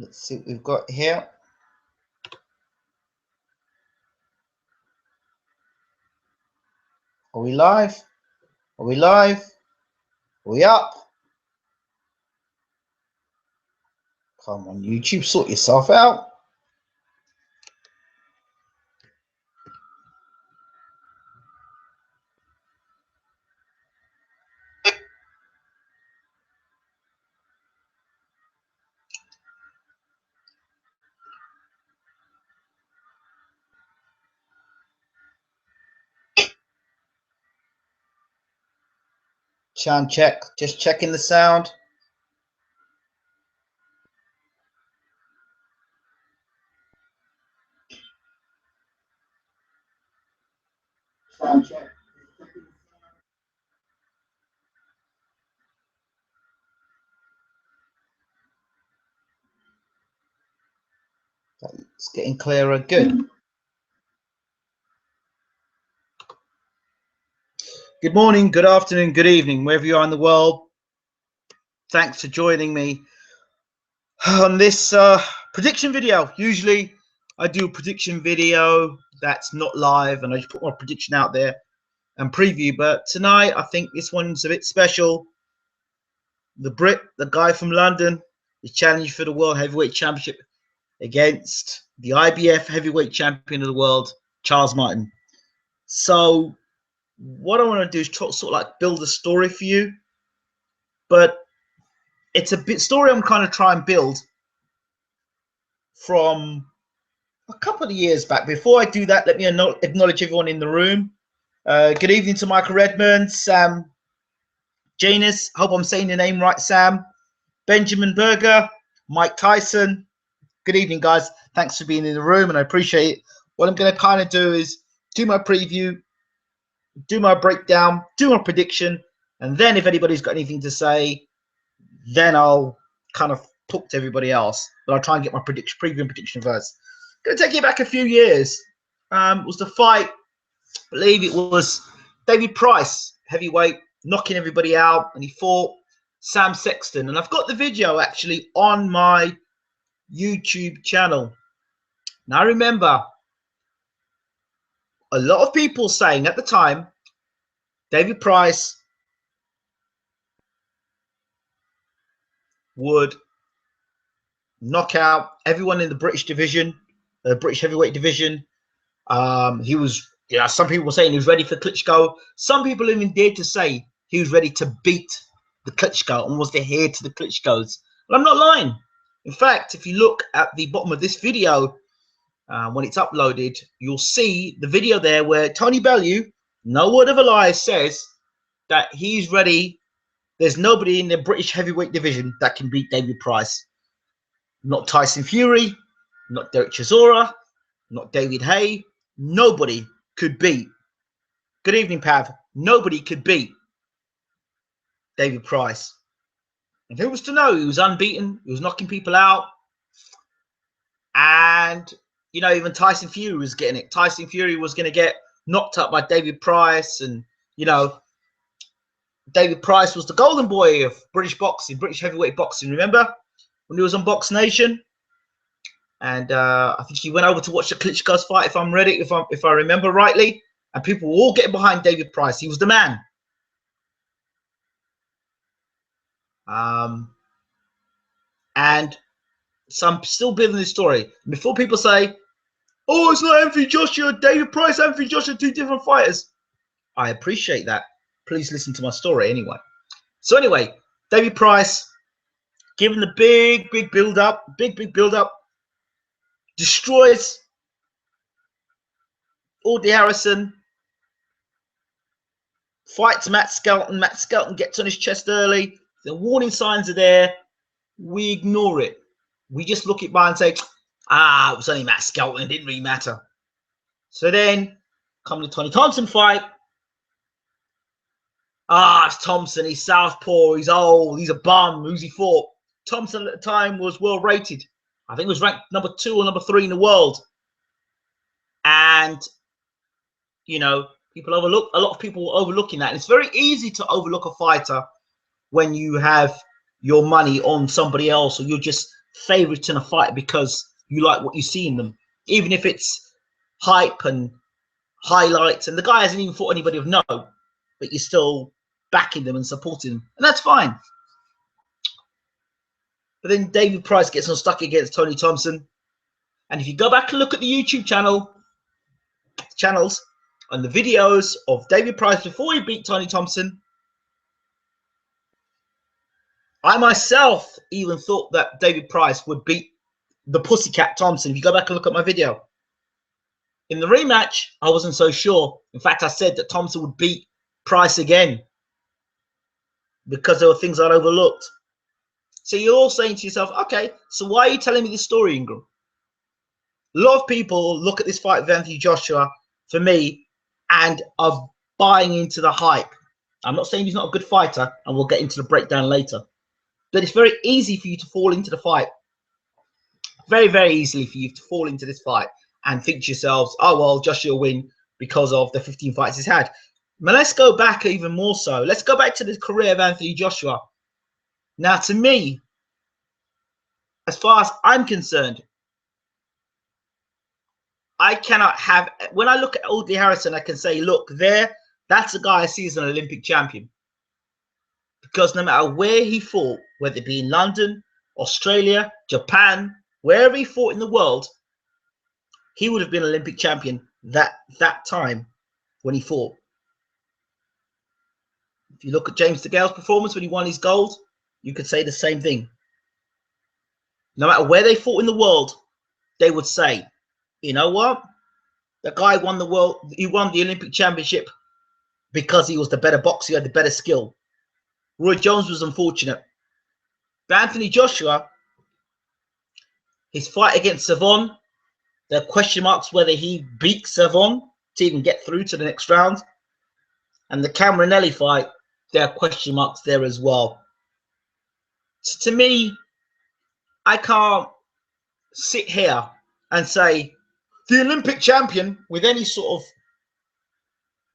Let's see what we've got here. Are we live? Are we live? Are we up? Come on, YouTube, sort yourself out. Sound check. Just checking the sound. Sound check. It's getting clearer. Good. Good morning, good afternoon, good evening, wherever you are in the world. Thanks for joining me on this prediction video. Usually I do a prediction video that's not live and I just put my prediction out there and preview, but tonight I think this one's a bit special. The Brit, the guy from London, is challenging for the World Heavyweight Championship against the IBF Heavyweight Champion of the world, Charles Martin. So what I want to do is try, sort of like build a story for you, but it's a bit story I'm kind of trying to build from a couple of years back. Before I do that, let me acknowledge everyone in the room. Good evening to Michael Redmond, Sam Janus, hope I'm saying your name right, Sam. Benjamin Berger, Mike Tyson. Good evening, guys. Thanks for being in the room, and I appreciate it. What I'm going to kind of do is do my preview, do my breakdown, do my prediction, and then if anybody's got anything to say, then I'll kind of talk to everybody else. But I'll try and get my prediction, preview and prediction first. Going to take you back a few years. It was the fight, I believe it was David Price, heavyweight, knocking everybody out, and he fought Sam Sexton. And I've got the video actually on my YouTube channel. Now, I remember a lot of people saying at the time, David Price would knock out everyone in the British division, the British heavyweight division. He was, some people were saying he was ready for Klitschko. Some people even dared to say he was ready to beat the Klitschko and was the heir to the Klitschkos. But I'm not lying. In fact, if you look at the bottom of this video, when it's uploaded, you'll see the video there where Tony Bellew, no word of a lie, says that he's ready. There's nobody in the British heavyweight division that can beat David Price. Not Tyson Fury, not Derek Chisora, not David Haye. Nobody could beat. Good evening, Pav. Nobody could beat David Price. And who was to know? He was unbeaten. He was knocking people out. And, even Tyson Fury was getting it. Tyson Fury was going to get knocked up by David Price. And, David Price was the golden boy of British boxing, British heavyweight boxing. Remember when he was on Box Nation? And I think he went over to watch the Klitschko's fight, if I remember rightly. And people were all getting behind David Price. He was the man. And so I'm still building this story. Before people say, oh, it's not Anthony Joshua, David Price, Anthony Joshua, two different fighters. I appreciate that. Please listen to my story anyway. So anyway, David Price, given the big build-up, destroys Audley Harrison, fights Matt Skelton. Matt Skelton gets on his chest early. The warning signs are there. We ignore it. We just look it by and say, it was only Matt Skelton. It didn't really matter. So then, come the Tony Thompson fight. It's Thompson. He's southpaw. He's old. He's a bum. Who's he fought? Thompson at the time was well rated. I think it was ranked number 2 or number 3 in the world. And, a lot of people were overlooking that. And it's very easy to overlook a fighter when you have your money on somebody else, or you're just favorites in a fight because you like what you see in them, even if it's hype and highlights. And the guy hasn't even fought anybody of note, but you're still backing them and supporting them, and that's fine. But then David Price gets unstuck against Tony Thompson, and if you go back and look at the YouTube channels and the videos of David Price before he beat Tony Thompson, I myself even thought that David Price would beat the Pussycat Thompson. If you go back and look at my video. In the rematch, I wasn't so sure. In fact, I said that Thompson would beat Price again because there were things I'd overlooked. So you're all saying to yourself, okay, so why are you telling me this story, Ingram? A lot of people look at this fight with Anthony Joshua, for me, and are buying into the hype. I'm not saying he's not a good fighter, and we'll get into the breakdown later. But it's very easy for you to fall into the fight. Very, very easily for you to fall into this fight and think to yourselves, oh, well, Joshua will win because of the 15 fights he's had. But let's go back even more so. Let's go back to the career of Anthony Joshua. Now, to me, as far as I'm concerned, I cannot have, when I look at Audley Harrison, I can say, look, that's a guy I see as an Olympic champion. Because no matter where he fought, whether it be in London, Australia, Japan, wherever he fought in the world, he would have been Olympic champion that time when he fought. If you look at James DeGale's performance when he won his gold, you could say the same thing. No matter where they fought in the world, they would say, you know what? The guy won the world, he won the Olympic championship because he was the better boxer, he had the better skill. Roy Jones was unfortunate. But Anthony Joshua, his fight against Savon, there are question marks whether he beat Savon to even get through to the next round. And the Cameronelli fight, there are question marks there as well. So to me, I can't sit here and say the Olympic champion with any sort of,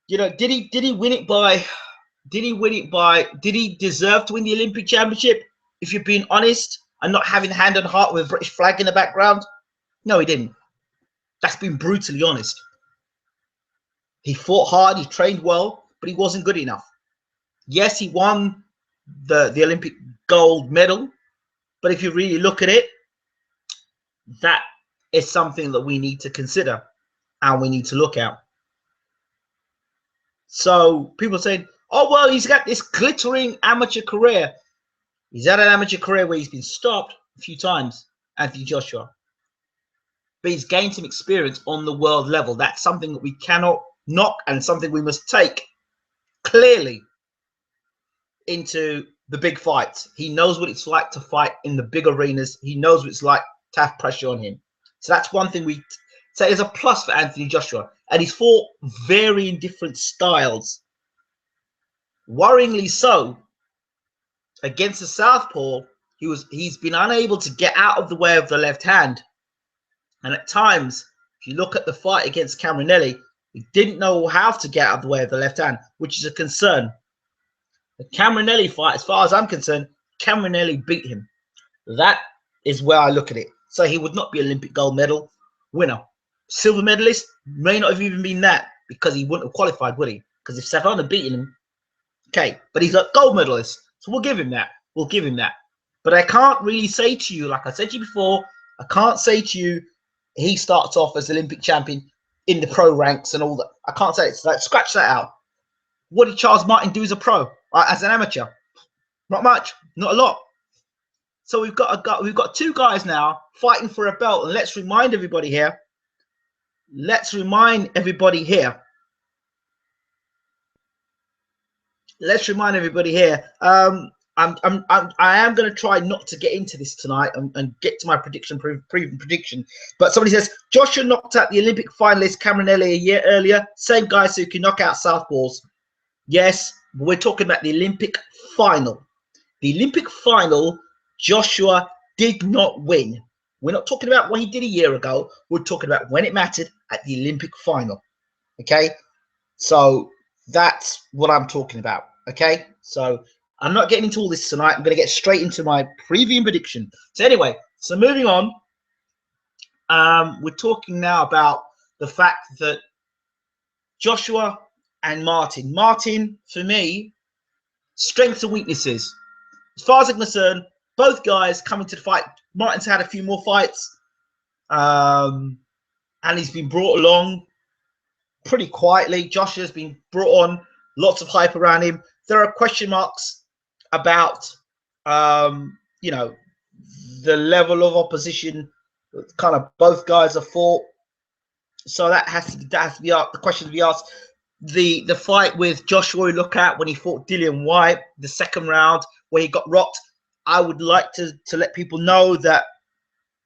you know, did he win it by, did he deserve to win the Olympic championship? If you're being honest and not having hand on heart with a British flag in the background, no, he didn't. That's being brutally honest. He fought hard, he trained well, but he wasn't good enough. Yes, he won the Olympic gold medal, but if you really look at it, that is something that we need to consider and we need to look at. So people saying, oh, well, he's got this glittering amateur career. He's had an amateur career where he's been stopped a few times, Anthony Joshua. But he's gained some experience on the world level. That's something that we cannot knock and something we must take clearly into the big fights. He knows what it's like to fight in the big arenas. He knows what it's like to have pressure on him. So that's one thing we say is a plus for Anthony Joshua. And he's fought varying different styles. Worryingly so, against the southpaw, he's been unable to get out of the way of the left hand. And at times, if you look at the fight against Cameronelli, he didn't know how to get out of the way of the left hand, which is a concern. The Cameronelli fight, as far as I'm concerned, Cameronelli beat him. That is where I look at it. So he would not be Olympic gold medal winner. Silver medalist may not have even been that because he wouldn't have qualified, would he? Because if Savon had beaten him, okay, but he's a gold medalist. So we'll give him that. We'll give him that. But I can't really say to you, like I said to you before, I can't say to you he starts off as Olympic champion in the pro ranks and all that. I can't say it. It's like, scratch that out. What did Charles Martin do as a pro, as an amateur? Not much, not a lot. So we've got two guys now fighting for a belt, and let's remind everybody here. Let's remind everybody here. I am going to try not to get into this tonight and get to my prediction, proven prediction. But somebody says Joshua knocked out the Olympic finalist Cameronelli a year earlier. Same guy, so you can knock out southpaws. Yes, but we're talking about the Olympic final. The Olympic final, Joshua did not win. We're not talking about what he did a year ago. We're talking about when it mattered at the Olympic final. Okay, so that's what I'm talking about. Okay, so I'm not getting into all this tonight. I'm going to get straight into my preview and prediction. So anyway, So moving on, we're talking now about the fact that Joshua and Martin. Martin, for me, strengths and weaknesses. As far as I'm concerned, both guys coming to the fight. Martin's had a few more fights, and he's been brought along pretty quietly. Joshua's been brought on, lots of hype around him. There are question marks about, you know, the level of opposition kind of both guys have fought. So that has to be asked. The question to be asked. The fight with Joshua, we look at when he fought Dillian Whyte, the second round where he got rocked. I would like to let people know that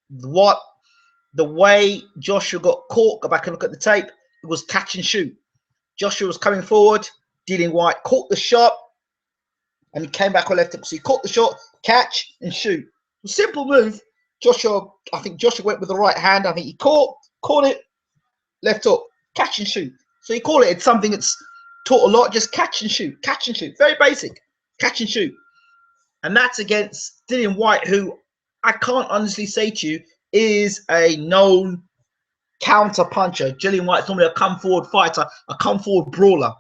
the way Joshua got caught, go back and look at the tape, it was catch and shoot. Joshua was coming forward, Dillian Whyte caught the shot, and he came back on left hook. So he caught the shot, catch and shoot. A simple move. I think Joshua went with the right hand. I think he caught it, left hook, catch and shoot. So you call it, it's something that's taught a lot, just catch and shoot, very basic, catch and shoot. And that's against Dillian Whyte, who I can't honestly say to you is a known counter puncher. Dillian Whyte's normally a come forward fighter, a come forward brawler.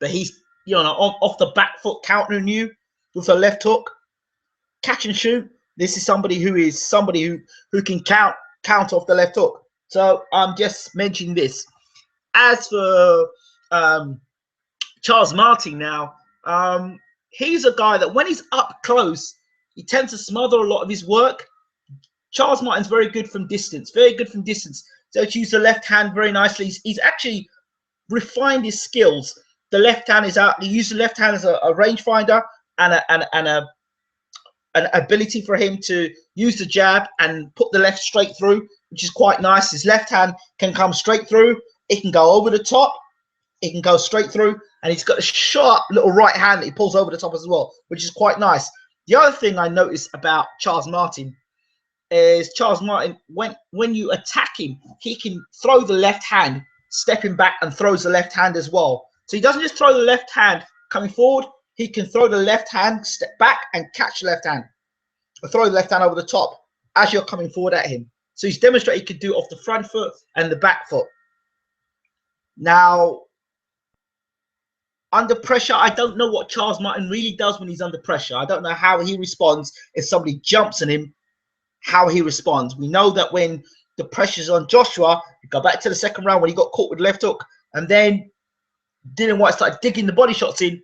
But he's, you know, off the back foot countering you with a left hook, catch and shoot. This is somebody who can count off the left hook. So I'm just mentioning this. As for Charles Martin now, he's a guy that when he's up close, he tends to smother a lot of his work. Charles Martin's very good from distance, So he's used the left hand very nicely. He's actually refined his skills. The left hand is out. He used the left hand as a rangefinder and an ability for him to use the jab and put the left straight through, which is quite nice. His left hand can come straight through. It can go over the top. It can go straight through. And he's got a sharp little right hand that he pulls over the top as well, which is quite nice. The other thing I noticed about Charles Martin is when you attack him, he can throw the left hand, stepping back, and throws the left hand as well. So he doesn't just throw the left hand coming forward. He can throw the left hand, step back, and catch the left hand. Or throw the left hand over the top as you're coming forward at him. So he's demonstrated he could do it off the front foot and the back foot. Now, under pressure, I don't know what Charles Martin really does when he's under pressure. I don't know how he responds if somebody jumps on him, how he responds. We know that when the pressure's on Joshua, go back to the second round when he got caught with left hook, and then Dillian Whyte started digging the body shots in.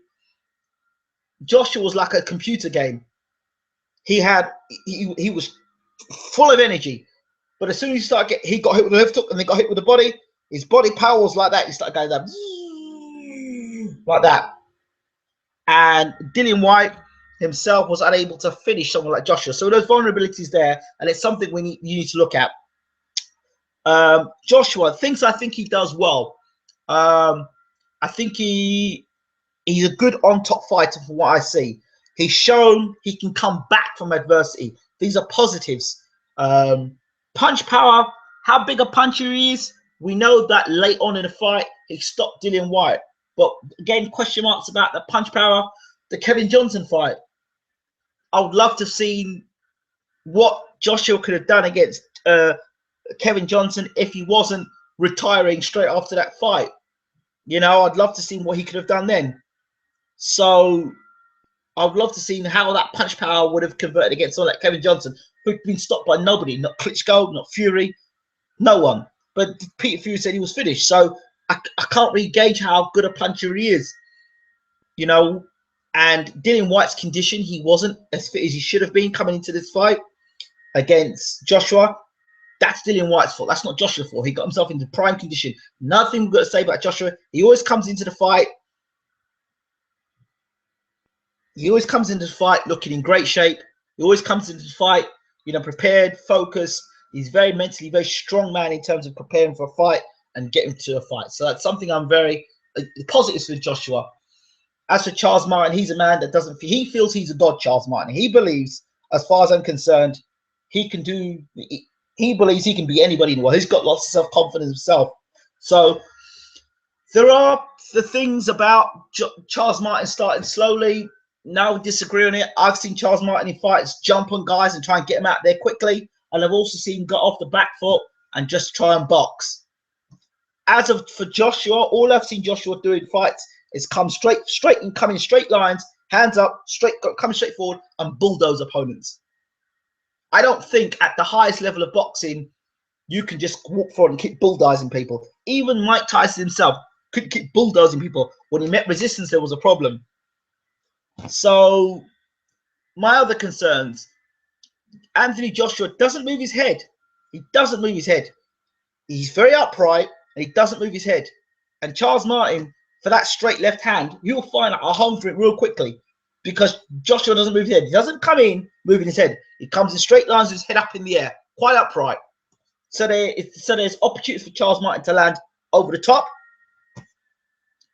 Joshua was like a computer game. He was full of energy, but as soon as he got hit with the left hook and then got hit with the body, his body power was like that. He started going down like that. And Dillian Whyte himself was unable to finish someone like Joshua. So those vulnerabilities there, and it's something you need to look at. Joshua, things I think he does well. I think he's a good on-top fighter from what I see. He's shown he can come back from adversity. These are positives. Punch power, how big a puncher he is. We know that late on in the fight, he stopped Dillian Whyte. But again, question marks about the punch power. The Kevin Johnson fight. I would love to have seen what Joshua could have done against Kevin Johnson if he wasn't retiring straight after that fight. You know, I'd love to see what he could have done then. So I'd love to see how that punch power would have converted against someone like Kevin Johnson, who'd been stopped by nobody, not Klitschko, not Fury, no one. But Peter Fury said he was finished. So I can't really gauge how good a puncher he is. You know, and Dillian Whyte's condition, he wasn't as fit as he should have been coming into this fight against Joshua. That's Dillian Whyte's fault. That's not Joshua's fault. He got himself into prime condition. Nothing we've got to say about Joshua. He always comes into the fight. He always comes into the fight looking in great shape. He always comes into the fight, you know, prepared, focused. He's very mentally, very strong man in terms of preparing for a fight and getting to a fight. So that's something I'm very positive with Joshua. As for Charles Martin, he's a man that doesn't. He feels he's a god, Charles Martin. He believes, as far as I'm concerned, he can do. He believes he can beat anybody in the world. He's got lots of self-confidence himself. So there are the things about Charles Martin starting slowly. no, disagree on it. I've seen Charles Martin in fights jump on guys and try and get them out there quickly, and I've also seen him get off the back foot and just try and box. As of for Joshua, all I've seen Joshua do in fights is come straight and come in straight lines, hands up, coming straight forward and bulldoze opponents. I don't think at the highest level of boxing you can just walk forward and keep bulldozing people. Even Mike Tyson himself couldn't keep bulldozing people. When he met resistance, there was a problem. So my other concerns, Anthony Joshua doesn't move his head. He doesn't move his head. He's very upright and he doesn't move his head. And Charles Martin, for that straight left hand, you'll find a home for it real quickly because Joshua doesn't move his head. He doesn't come in moving his head. He comes in straight lines with his head up in the air, quite upright. So there's opportunities for Charles Martin to land over the top.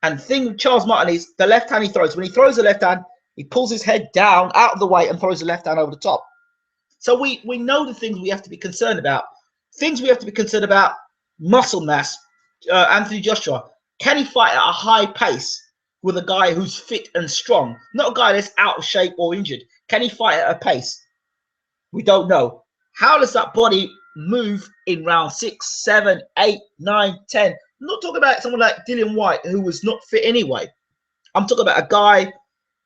And the thing with Charles Martin is the left hand he throws. When he throws the left hand, he pulls his head down out of the way and throws the left hand over the top. So we know the things we have to be concerned about. Things we have to be concerned about: muscle mass. Anthony Joshua, can he fight at a high pace with a guy who's fit and strong, not a guy that's out of shape or injured? Can he fight at a pace? We don't know. How does that body move in round 6, 7, 8, 9, 10? I'm not talking about someone like Dillian Whyte, who was not fit anyway. I'm talking about a guy.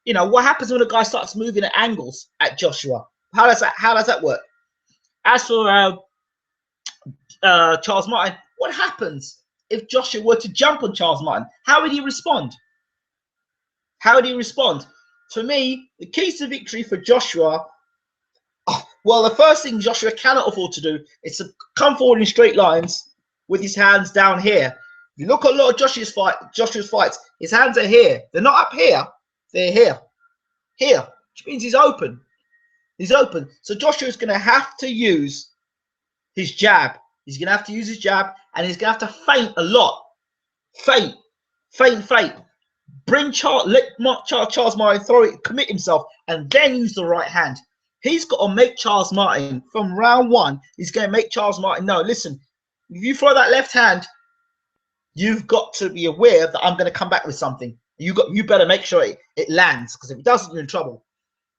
You know, what happens when a guy starts moving at angles at Joshua? How does that work? As for Charles Martin, what happens if Joshua were to jump on Charles Martin? How would he respond? How would he respond? For me, the keys to victory for Joshua, well, the first thing Joshua cannot afford to do is to come forward in straight lines with his hands down here. If you look at a lot of Joshua's fights, his hands are here. They're not up here. They're here. Here, which means he's open. He's open. So Joshua's going to have to use his jab. He's going to have to use his jab, and he's going to have to feint a lot. Feint. Bring Charles Martin, throw it, commit himself, and then use the right hand. He's got to make Charles Martin, from round 1, he's going to make Charles Martin know, listen, if you throw that left hand, you've got to be aware that I'm going to come back with something. You better make sure it lands, because if it doesn't, you're in trouble.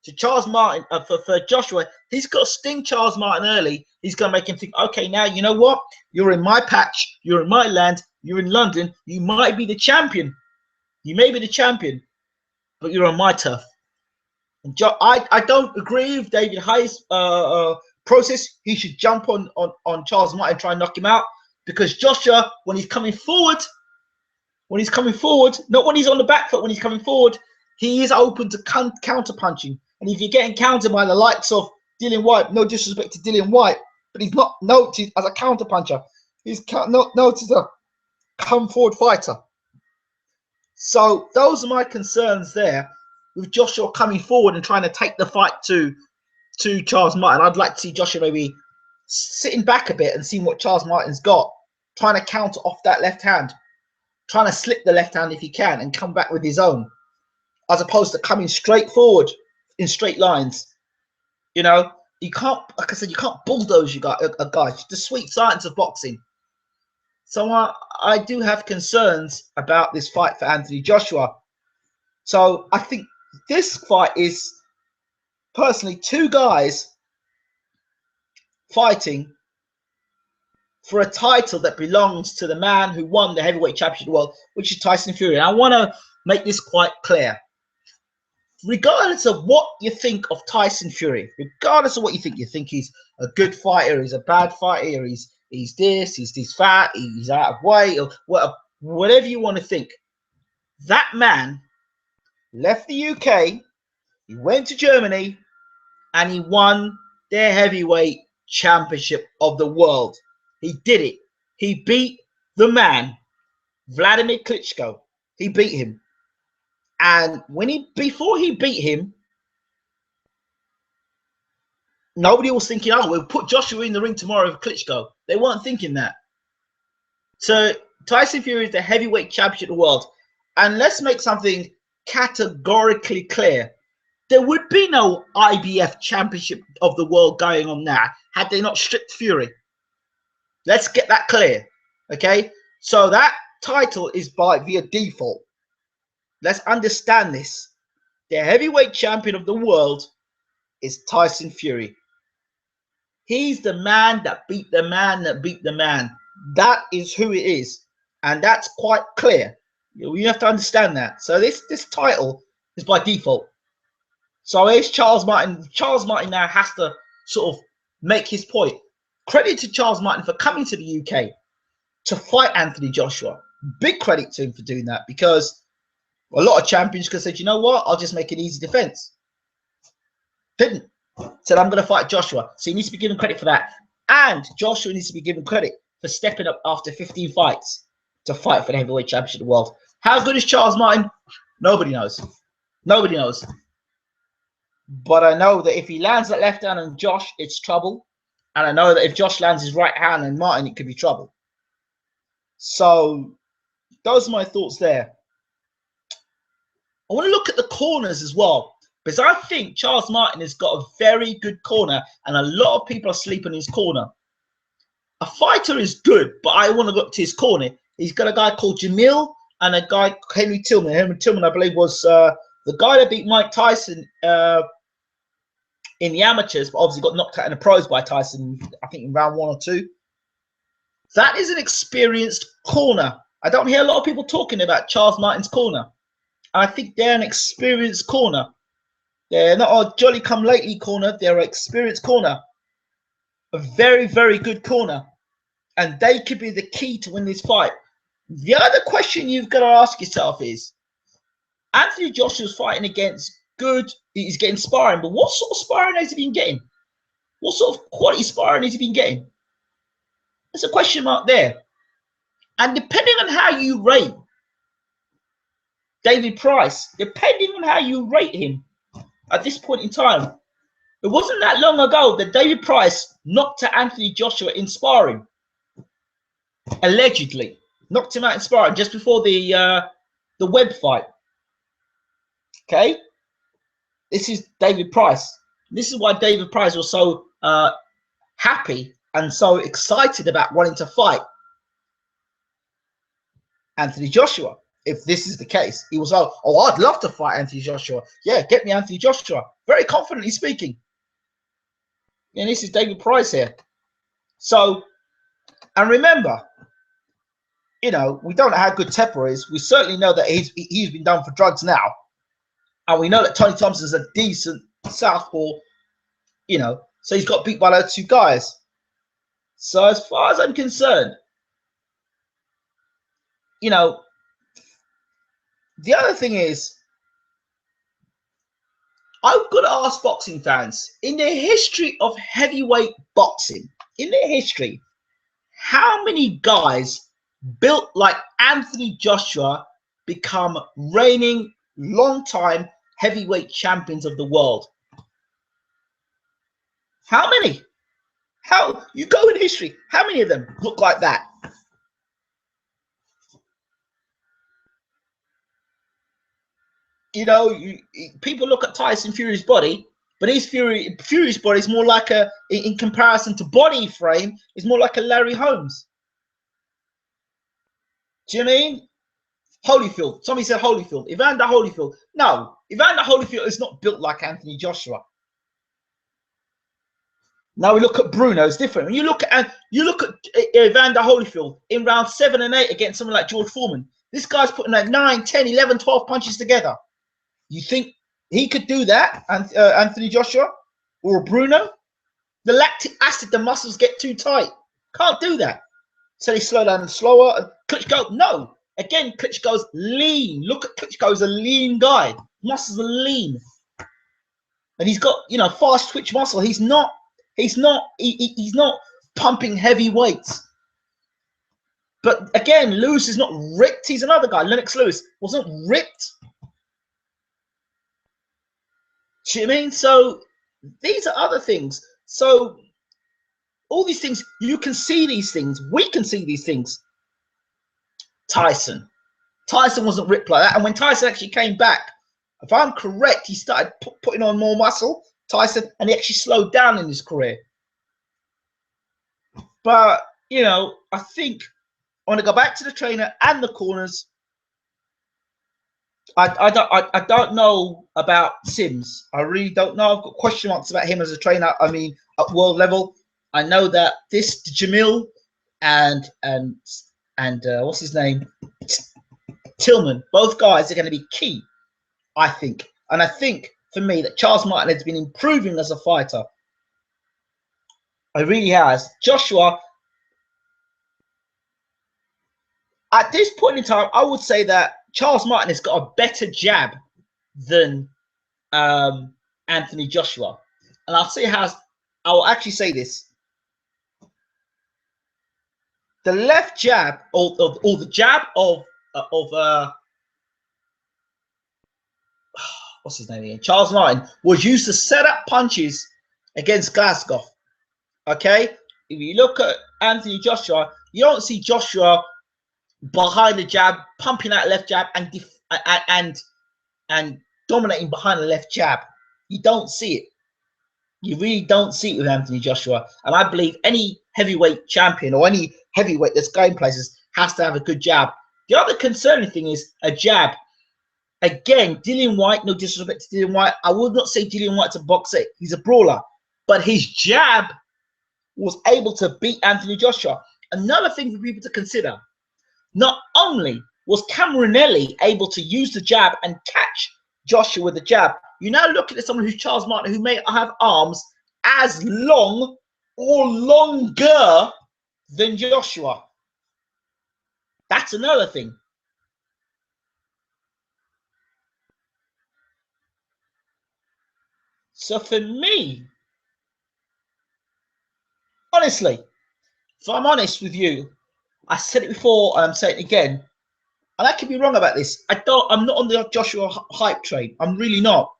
So Charles Martin, for Joshua, he's got to sting Charles Martin early. He's going to make him think, okay, now you know what? You're in my patch. You're in my land. You're in London. You might be the champion. You may be the champion, but you're on my turf. And I don't agree with David Haye's process. He should jump on Charles Martin and try and knock him out, because Joshua, when he's coming forward, not when he's on the back foot, when he's coming forward, he is open to counter punching. And if you're getting countered by the likes of Dillian Whyte, no disrespect to Dillian Whyte, but he's not noted as a counter puncher. He's not noted as a come forward fighter. So those are my concerns there with Joshua coming forward and trying to take the fight to Charles Martin. I'd like to see Joshua maybe sitting back a bit and seeing what Charles Martin's got, trying to counter off that left hand, trying to slip the left hand if he can and come back with his own, as opposed to coming straight forward in straight lines. You know, you can't, like I said, you can't bulldoze a guy. The sweet science of boxing. So I do have concerns about this fight for Anthony Joshua. So I think this fight is personally 2 guys fighting for a title that belongs to the man who won the heavyweight championship of the world, which is Tyson Fury. And I want to make this quite clear. Regardless of what you think of Tyson Fury, regardless of what you think he's a good fighter, he's a bad fighter, he's this, he's fat, he's out of weight, or whatever you want to think, that man left the UK, he went to Germany, and he won their heavyweight championship of the world. He did it. He beat the man, Vladimir Klitschko. He beat him. And before he beat him, nobody was thinking, oh, we'll put Joshua in the ring tomorrow with Klitschko. They weren't thinking that. So Tyson Fury is the heavyweight championship of the world. And let's make something categorically clear. There would be no IBF championship of the world going on now had they not stripped Fury. Let's get that clear. Okay? So that title is via default. Let's understand this. The heavyweight champion of the world is Tyson Fury. He's the man that beat the man that beat the man. That is who it is. And that's quite clear. You have to understand that. So this title is by default. So it's Charles Martin. Charles Martin now has to sort of make his point. Credit to Charles Martin for coming to the UK to fight Anthony Joshua. Big credit to him for doing that, because a lot of champions could have said, you know what, I'll just make an easy defense. Didn't. Said, I'm going to fight Joshua. So he needs to be given credit for that. And Joshua needs to be given credit for stepping up after 15 fights to fight for the heavyweight championship of the world. How good is Charles Martin? Nobody knows. Nobody knows. But I know that if he lands that left hand on Josh, it's trouble. And I know that if Josh lands his right hand on Martin, it could be trouble. So those are my thoughts there. I want to look at the corners as well, because I think Charles Martin has got a very good corner, and a lot of people are sleeping in his corner. A fighter is good, but I want to look to his corner. He's got a guy called Jamil and a guy, Henry Tillman. Henry Tillman, I believe, was the guy that beat Mike Tyson in the amateurs, but obviously got knocked out in the pros by Tyson, I think in round 1 or 2. That is an experienced corner. I don't hear a lot of people talking about Charles Martin's corner. I think they're an experienced corner. They're not a jolly-come-lately corner. They're an experienced corner. A very, very good corner. And they could be the key to win this fight. The other question you've got to ask yourself is, Anthony Joshua's fighting against good, he's getting sparring, but what sort of sparring has he been getting? What sort of quality sparring has he been getting? There's a question mark there. And depending on how you rate David Price, depending on how you rate him at this point in time, it wasn't that long ago that David Price knocked out Anthony Joshua in sparring. Allegedly. Knocked him out in sparring just before the Webb fight. Okay? This is David Price. This is why David Price was so happy and so excited about wanting to fight Anthony Joshua. If this is the case, he was like, oh, I'd love to fight Anthony Joshua. Yeah, get me Anthony Joshua. Very confidently speaking. And this is David Price here. So, and remember, you know, we don't know how good Tepper is. We certainly know that he's been done for drugs now. And we know that Tony Thompson's a decent southpaw, you know, so he's got beat by those two guys. So as far as I'm concerned, you know, the other thing is, I've got to ask boxing fans, in the history of heavyweight boxing, in their history, how many guys built like Anthony Joshua become reigning long-time heavyweight champions of the world? How many? How you go in history? How many of them look like that? You know, people look at Tyson Fury's body, but his Fury's body is more like a, in comparison to body frame, is more like a Larry Holmes. Do you know what I mean? Holyfield. Somebody said Holyfield. Evander Holyfield. No, Evander Holyfield is not built like Anthony Joshua. Now we look at Bruno. It's different. When you look at Evander Holyfield in round 7 and 8 against someone like George Foreman, this guy's putting like 9, 10, 11, 12 punches together. You think he could do that, Anthony Joshua or Bruno? The lactic acid, the muscles get too tight. Can't do that. So they slow down and slower. Klitschko, no. Again, Klitschko's lean. Look at Klitschko's a lean guy. Muscles are lean, and he's got, you know, fast twitch muscle. He's not pumping heavy weights. But again, Lewis is not ripped. He's another guy. Lennox Lewis wasn't ripped. Do you know what I mean? So these are other things. So all these things, you can see these things. We can see these things. Tyson wasn't ripped like that. And when Tyson actually came back, if I'm correct, he started putting on more muscle, Tyson, and he actually slowed down in his career. But, you know, I think I want to go back to the trainer and the corners. I don't know about Sims. I really don't know. I've got question marks about him as a trainer. I mean, at world level, I know that this Jamil and what's his name, Tillman, both guys are going to be key, I think. And I think for me that Charles Martin has been improving as a fighter. I really has. Joshua, at this point in time, I would say that Charles Martin has got a better jab than Anthony Joshua. And I'll see how I will actually say this. The left jab or the jab of what's his name again? Charles Martin was used to set up punches against Glasgow. Okay? If you look at Anthony Joshua, you don't see Joshua behind the jab, pumping out left jab and dominating behind the left jab. You don't see it. You really don't see it with Anthony Joshua. And I believe any heavyweight champion or any heavyweight that's going places has to have a good jab. The other concerning thing is a jab. Again, Dillian Whyte, no disrespect to Dillian Whyte. I would not say Dillian Whyte's a boxer. He's a brawler. But his jab was able to beat Anthony Joshua. Another thing for people to consider. Not only was Cameronelli able to use the jab and catch Joshua with the jab, you now look at someone who's Charles Martin, who may have arms as long or longer than Joshua. That's another thing. So for me, honestly, if I'm honest with you, I said it before, I'm saying it again, and I could be wrong about this. I'm not on the Joshua hype train. I'm really not.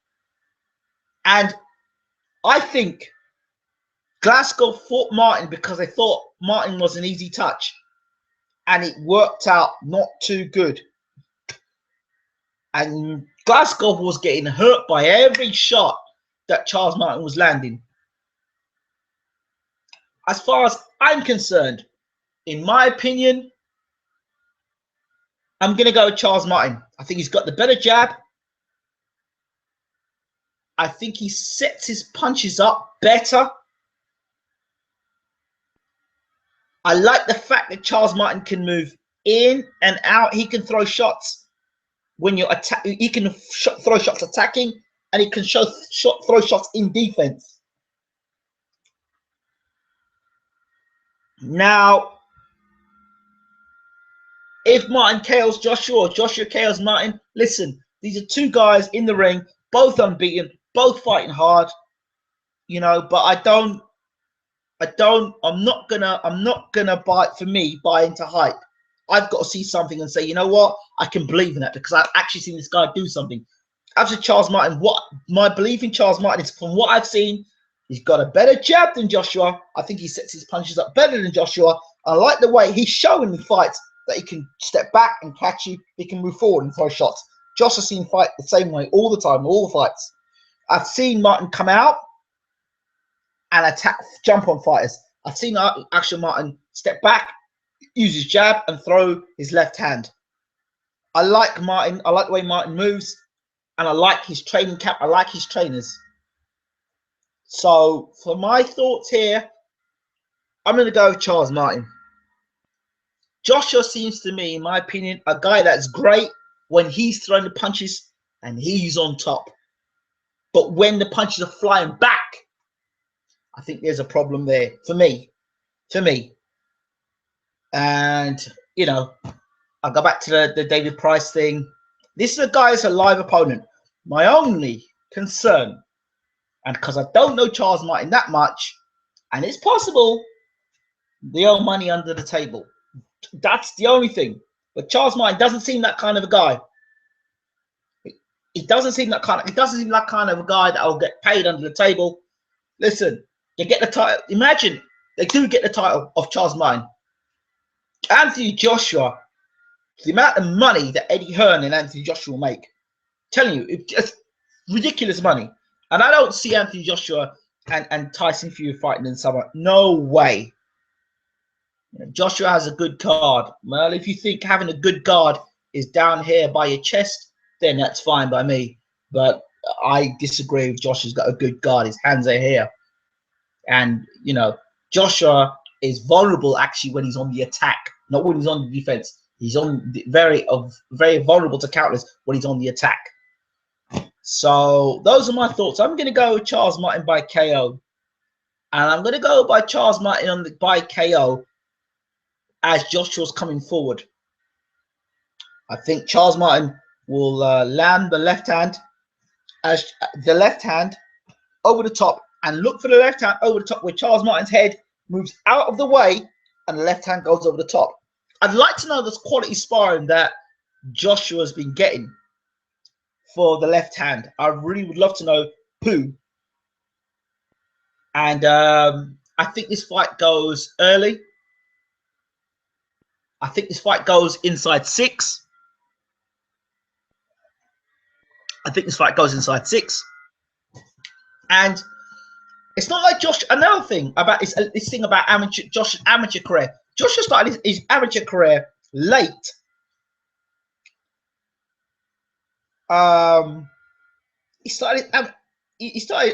And I think Glasgow fought Martin because they thought Martin was an easy touch. And it worked out not too good. And Glasgow was getting hurt by every shot that Charles Martin was landing. As far as I'm concerned, in my opinion, I'm going to go with Charles Martin. I think he's got the better jab. I think he sets his punches up better. I like the fact that Charles Martin can move in and out. He can throw shots when you're attacking. He can throw shots attacking, and he can throw shots in defense. Now, if Martin KOs Joshua or Joshua KOs Martin, listen, these are two guys in the ring, both unbeaten, both fighting hard, you know, but I'm not gonna buy into hype. I've got to see something and say, you know what, I can believe in that because I've actually seen this guy do something. As for Charles Martin, what my belief in Charles Martin is, from what I've seen, he's got a better jab than Joshua. I think he sets his punches up better than Joshua. I like the way he's showing in fights that he can step back and catch you. He can move forward and throw shots. Joshua's seen fight the same way all the time, all the fights. I've seen Martin come out and attack, jump on fighters. I've seen actually Martin step back, use his jab, and throw his left hand. I like Martin. I like the way Martin moves, and I like his training camp. I like his trainers. So for my thoughts here, I'm going to go with Charles Martin. Joshua seems to me, in my opinion, a guy that's great when he's throwing the punches and he's on top. But when the punches are flying back, I think there's a problem there for me. And, you know, I'll go back to the David Price thing. This is a guy that's a live opponent. My only concern, and because I don't know Charles Martin that much, and it's possible they owe money under the table. That's the only thing. But Charles Martin doesn't seem that kind of a guy. He doesn't seem that kind of a guy that will get paid under the table. Listen, you get the title. Imagine they do get the title of Charles Martin. Anthony Joshua, the amount of money that Eddie Hearn and Anthony Joshua will make, I'm telling you, it's just ridiculous money. And I don't see Anthony Joshua and Tyson Fury fighting in summer. No way. Joshua has a good card. Well, if you think having a good guard is down here by your chest, then that's fine by me. But I disagree with Josh. Has got a good guard. His hands are here, and you know Joshua is vulnerable actually when he's on the attack, not when he's on the defense. He's on the very vulnerable to counters when he's on the attack. So those are my thoughts. I'm going to go with Charles Martin by KO, and I'm going to go by Charles Martin by KO as Joshua's coming forward. I think Charles Martin will land the left hand as the left hand over the top, and look for the left hand over the top where Charles Martin's head moves out of the way and the left hand goes over the top. I'd like to know this quality sparring that Joshua's been getting for the left hand. I really would love to know who. And I think this fight goes early. I think this fight goes inside 6. I think this fight goes inside 6. And it's not like Josh. Another thing about this thing about Josh's amateur career. Joshua started his amateur career late. He started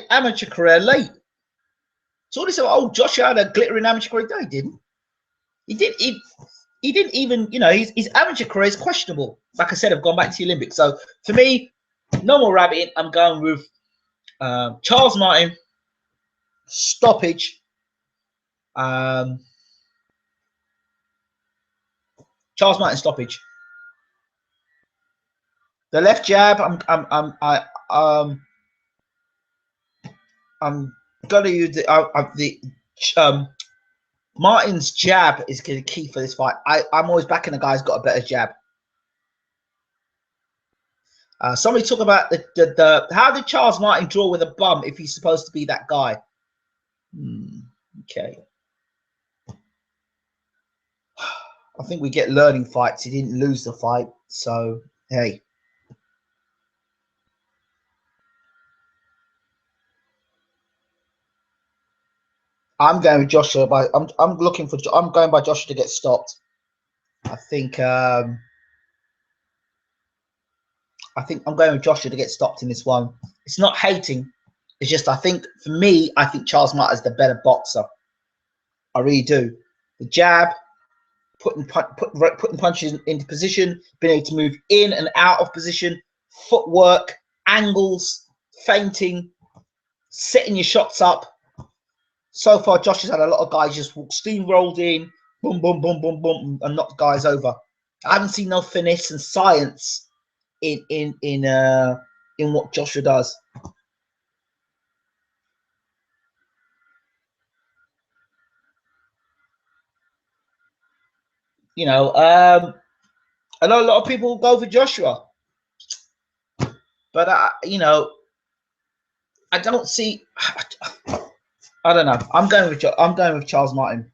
amateur career late. So all this about, oh, Joshua had a glittering amateur career. No, he didn't. He didn't even, you know, his amateur career is questionable. Like I said, I've gone back to the Olympics. So for me, no more rabbiting. I'm going with Charles Martin, stoppage. Charles Martin stoppage. The left jab. I'm gonna use the Martin's jab is the key for this fight. I'm always backing the guy who's got a better jab. Somebody talk about the how did Charles Martin draw with a bum if he's supposed to be that guy? Okay. I think we get learning fights. He didn't lose the fight, so hey. I'm going with Joshua, but I'm going by Joshua to get stopped. I think I'm going with Joshua to get stopped in this one. It's not hating. It's just I think for me, I think Charles Martin is the better boxer. I really do. The jab, putting punches into position, being able to move in and out of position, footwork, angles, feinting, setting your shots up. So far, Josh has had a lot of guys just steamrolled in, boom, boom, boom, boom, boom, and knocked guys over. I haven't seen no finesse and science in what Joshua does. You know, I know a lot of people go for Joshua, but you know, I don't see. I don't know. I'm going with Charles Martin.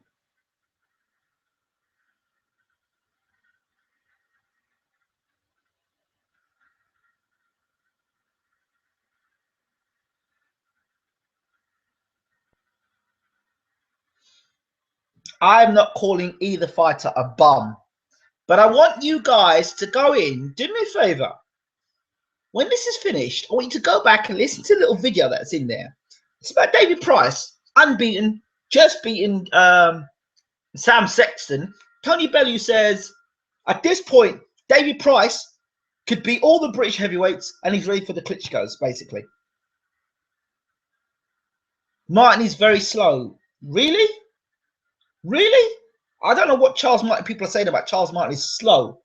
I'm not calling either fighter a bum, but I want you guys to go in. Do me a favor. When this is finished, I want you to go back and listen to the little video that's in there. It's about David Price, unbeaten, just beaten Sam Sexton. Tony Bellew says, at this point, David Price could beat all the British heavyweights, and he's ready for the Klitschko's, basically. Martin is very slow. Really? Really? I don't know what Charles Martin people are saying about Charles Martin is slow.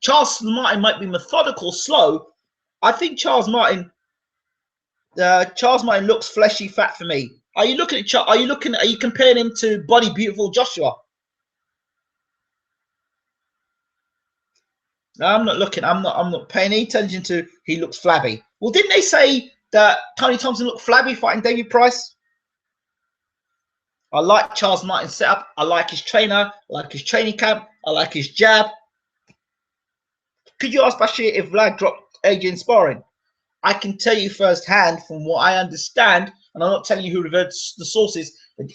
Charles Martin might be methodical, slow. I think Charles Martin looks fleshy, fat for me. Are you comparing him to Body Beautiful Joshua? No, I'm not looking. I'm not paying any attention to. He looks flabby. Well, didn't they say that Tony Thompson looked flabby fighting David Price? I like Charles Martin's setup. I like his trainer. I like his training camp. I like his jab. Could you ask Bashir if Vlad dropped AJ in sparring? I can tell you firsthand from what I understand, and I'm not telling you who revealed the sources, that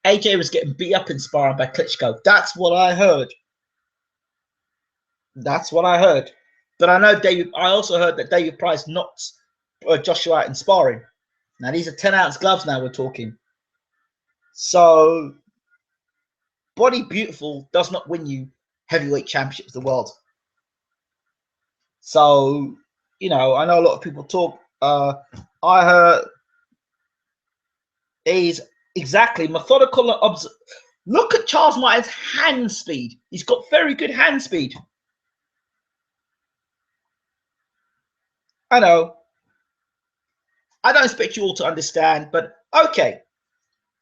AJ was getting beat up in sparring by Klitschko. That's what I heard. That's what I heard. But I know I also heard that David Price knocked Joshua out in sparring. Now these are 10-ounce gloves. Now we're talking. So, Body Beautiful does not win you heavyweight championships of the world. So, I know a lot of people talk. I heard is exactly methodical. Look at Charles Martin's hand speed. He's got very good hand speed. I know. I don't expect you all to understand, but okay.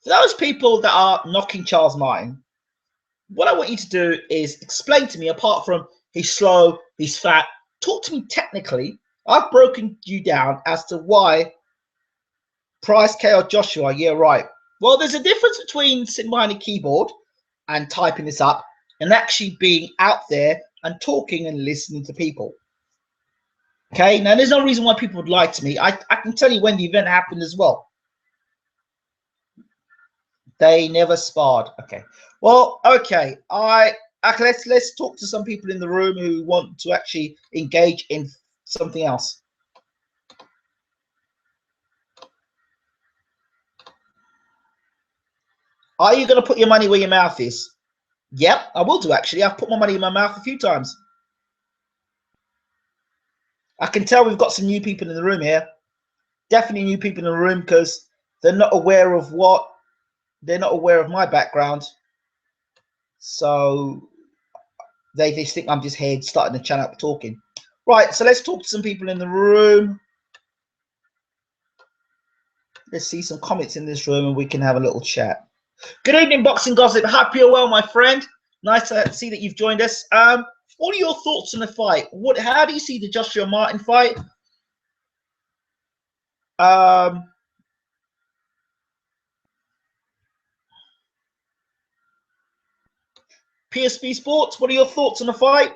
For those people that are knocking Charles Martin, what I want you to do is explain to me, apart from he's slow, he's fat, talk to me technically. I've broken you down as to why Price KO Joshua. Yeah, right. Well, there's a difference between sitting behind a keyboard and typing this up and actually being out there and talking and listening to people. Okay, now there's no reason why people would lie to me. I can tell you when the event happened as well. They never sparred. Okay. Well, okay. Okay, let's talk to some people in the room who want to actually engage in something else. Are you going to put your money where your mouth is? Yep, I will do actually. I've put my money in my mouth a few times. I can tell we've got some new people in the room here. Definitely new people in the room because they're not aware of they're not aware of my background. So they just think I'm just here starting the channel up talking. Right, so let's talk to some people in the room. Let's see some comments in this room and we can have a little chat. Good evening, Boxing Gossip. Hope you're well, my friend. Nice to see that you've joined us. What are your thoughts on the fight? How do you see the Joshua Martin fight? PSP Sports, what are your thoughts on the fight?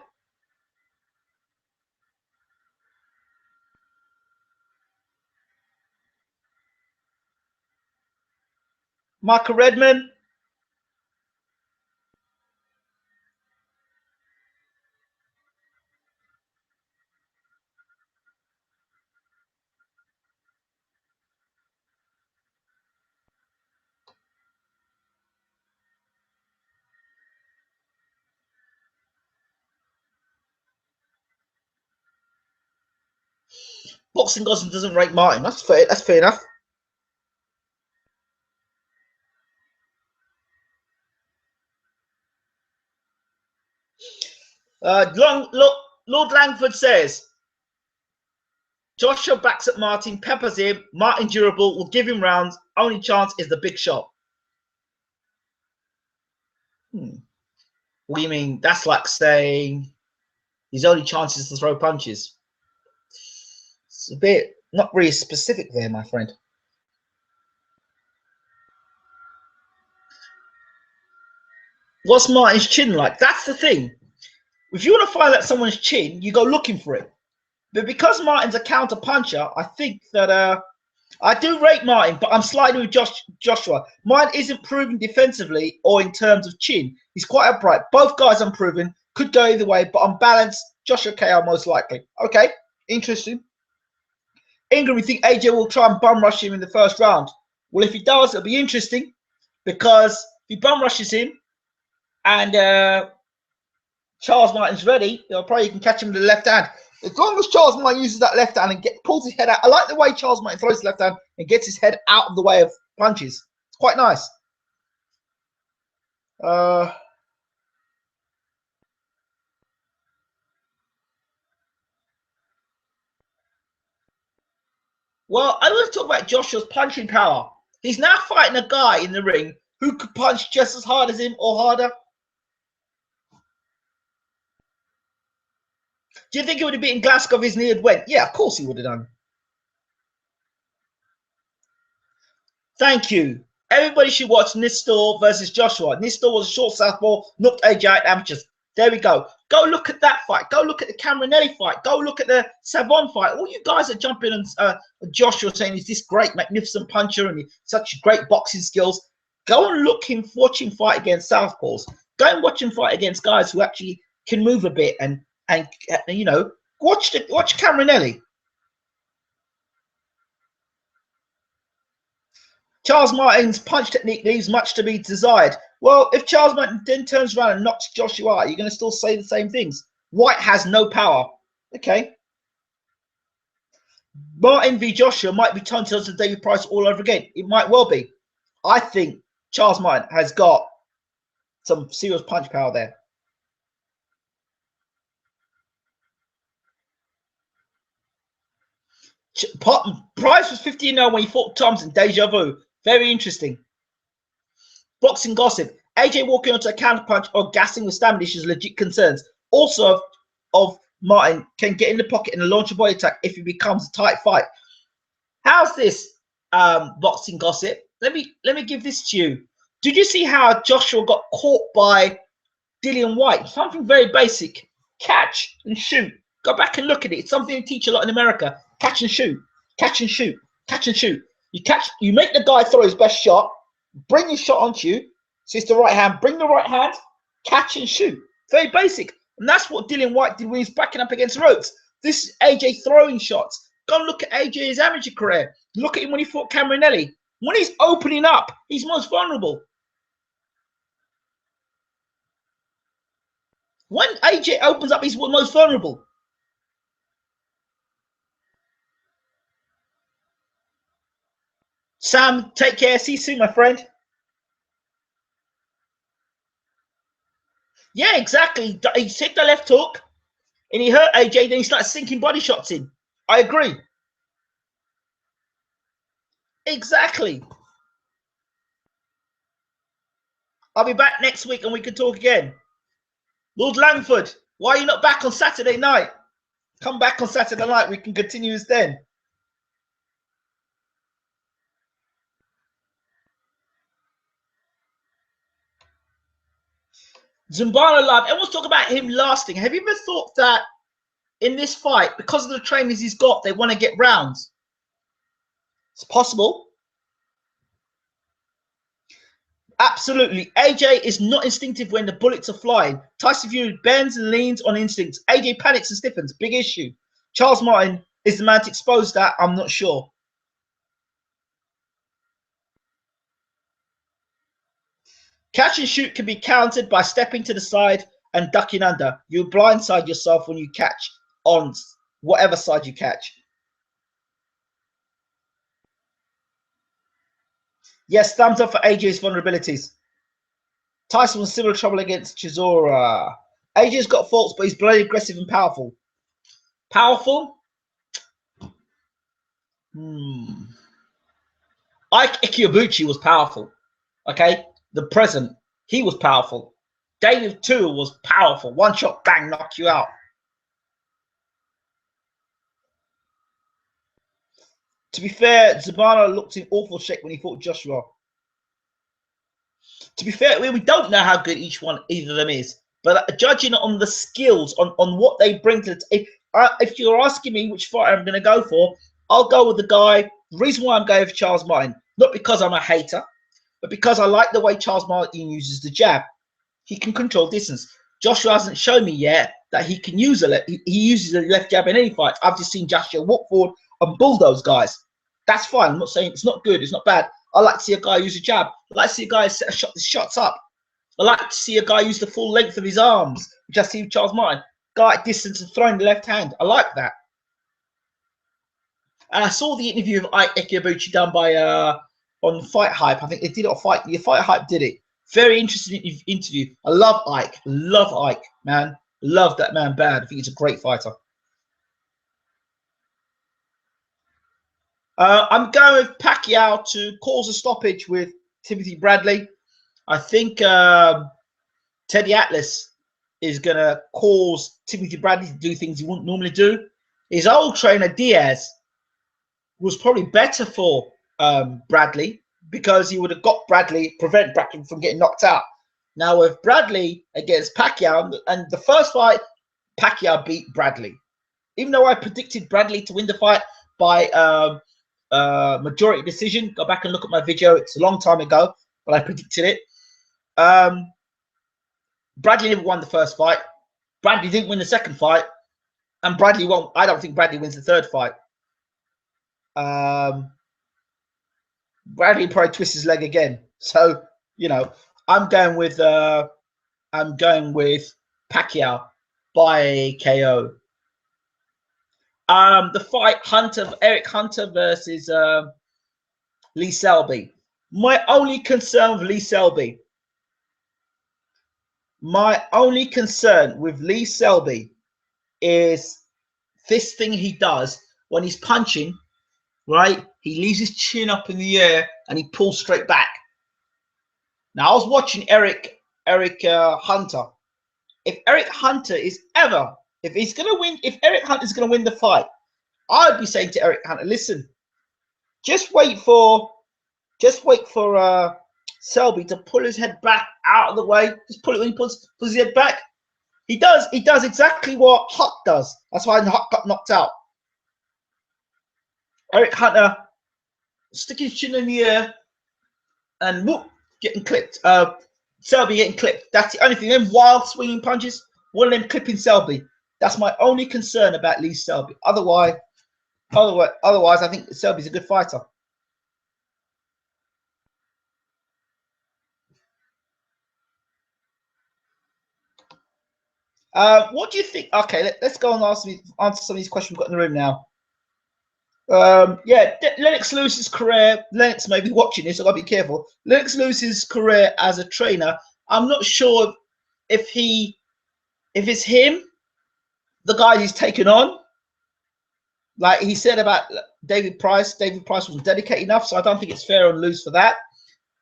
Michael Redman. Boxing Gossip doesn't rate Martin. That's fair. That's fair enough. Lord Langford says, Joshua backs at Martin, peppers him. Martin durable, will give him rounds. Only chance is the big shot. What do you mean? That's like saying his only chance is to throw punches. It's a bit not really specific there, my friend. What's Martin's chin like? That's the thing. If you want to find out someone's chin, you go looking for it. But because Martin's a counter puncher, I think that I do rate Martin, but I'm sliding with Joshua. Mine isn't proven defensively or in terms of chin. He's quite upright. Both guys unproven. Could go either way, but on balance, Joshua KO most likely. Okay, interesting. Ingram, we think AJ will try and bum rush him in the first round. Well, if he does, it'll be interesting because if he bum rushes him and Charles Martin's ready, probably can catch him with the left hand. As long as Charles Martin uses that left hand and pulls his head out. I like the way Charles Martin throws his left hand and gets his head out of the way of punches. It's quite nice. Well, I want to talk about Joshua's punching power. He's now fighting a guy in the ring who could punch just as hard as him or harder. Do you think he would have beaten Glasgow if his knee had went? Yeah, of course he would have done. Thank you. Everybody should watch Nistor versus Joshua. Nistor was a short southpaw, knocked AJ out amateurs. There we go. Go look at that fight. Go look at the Cameronelli fight. Go look at the Savon fight. All you guys are jumping on Joshua saying he's this great, magnificent puncher and such great boxing skills. Go and watch him fight against southpaws. Go and watch him fight against guys who actually can move a bit and Watch Cameronelli. Charles Martin's punch technique leaves much to be desired. Well, if Charles Martin then turns around and knocks Joshua out, you're going to still say the same things. White has no power. Okay. Martin v. Joshua might be turned to David Price all over again. It might well be. I think Charles Martin has got some serious punch power there. Price was 15-0 when he fought Thompson. Deja vu. Very interesting. Boxing gossip. AJ walking onto a counterpunch or gassing with stamina issues legit concerns. Also of Martin can get in the pocket and launch a body attack if it becomes a tight fight. How's this boxing gossip? Let me give this to you. Did you see how Joshua got caught by Dillian Whyte? Something very basic. Catch and shoot. Go back and look at it. It's something they teach a lot in America. Catch and shoot. Catch and shoot. Catch and shoot. You make the guy throw his best shot, bring his shot onto you. So it's the right hand. Bring the right hand, catch and shoot. Very basic. And that's what Dillian Whyte did when he's backing up against ropes. This is AJ throwing shots. Go and look at AJ's amateur career. Look at him when he fought Cameronelli. When he's opening up, he's most vulnerable. When AJ opens up, he's most vulnerable. Sam, take care. See you soon, my friend. Yeah, exactly. He hit the left hook and he hurt AJ, then he started sinking body shots in. I agree. Exactly. I'll be back next week and we can talk again. Lord Langford, why are you not back on Saturday night? Come back on Saturday night. We can continue this then. Zumbano Live. Everyone's talking about him lasting. Have you ever thought that in this fight, because of the trainers he's got, they want to get rounds? It's possible. Absolutely. AJ is not instinctive when the bullets are flying. Tyson Fury bends and leans on instincts. AJ panics and stiffens. Big issue. Charles Martin is the man to expose that. I'm not sure. Catch and shoot can be countered by stepping to the side and ducking under. You blindside yourself when you catch on whatever side you catch. Yes, thumbs up for AJ's vulnerabilities. Tyson was similar trouble against Chisora. AJ's got faults, but he's bloody aggressive and powerful. Powerful? Ike Ikiabuchi was powerful. Okay? The present, he was powerful. David too was powerful. One shot, bang, knock you out. To be fair, Zabana looked in awful shape when he fought Joshua. To be fair, we don't know how good either of them is. But judging on the skills, on what they bring to the if you're asking me which fighter I'm going to go for, I'll go with the guy. The reason why I'm going for Charles Martin, not because I'm a hater, but because I like the way Charles Martin uses the jab. He can control distance. Joshua hasn't shown me yet that he can use he uses a left jab in any fight. I've just seen Joshua walk forward and bulldoze guys. That's fine. I'm not saying it's not good. It's not bad. I like to see a guy use a jab. I like to see a guy set shots up. I like to see a guy use the full length of his arms, which I see with Charles Martin. Guy at distance and throwing the left hand. I like that. And I saw the interview of Ike Ikiabuchi done by on Fight Hype. I think they did it on Fight Hype did it. Very interesting interview. I love Ike. Love Ike, man. Love that man bad. I think he's a great fighter. I'm going with Pacquiao to cause a stoppage with Timothy Bradley. I think Teddy Atlas is going to cause Timothy Bradley to do things he wouldn't normally do. His old trainer, Diaz, was probably better for Bradley because he would have got prevent Bradley from getting knocked out. Now with Bradley against Pacquiao, and the first fight, Pacquiao beat Bradley. Even though I predicted Bradley to win the fight by majority decision, go back and look at my video. It's a long time ago, but I predicted it. Bradley never won the first fight. Bradley didn't win the second fight. And Bradley won't. I don't think Bradley wins the third fight. Bradley probably twists his leg again. So, you know, I'm going with Pacquiao by KO. The fight Eric Hunter versus Lee Selby. My only concern with Lee Selby is this thing he does when he's punching, right? He leaves his chin up in the air and he pulls straight back. Now, I was watching Eric Hunter. If Eric Hunter is ever, if he's going to win, if Eric Hunter is going to win the fight, I would be saying to Eric Hunter, listen, just wait for Selby to pull his head back out of the way. Just pull it when he pulls his head back. He does exactly what Huck does. That's why Huck got knocked out. Eric Hunter sticking his chin in the air and whoop, getting clipped. Selby getting clipped. That's the only thing. Them wild swinging punches, one of them clipping Selby. That's my only concern about Lee Selby. Otherwise, I think Selby's a good fighter. What do you think? Okay, let's go and answer some of these questions we've got in the room now. Yeah, Lennox Lewis's career. Lennox may be watching this, so I've got to be careful. Lennox Lewis's career as a trainer. I'm not sure if it's him, the guy he's taken on. Like he said about David Price wasn't dedicated enough, so I don't think it's fair on Lewis for that.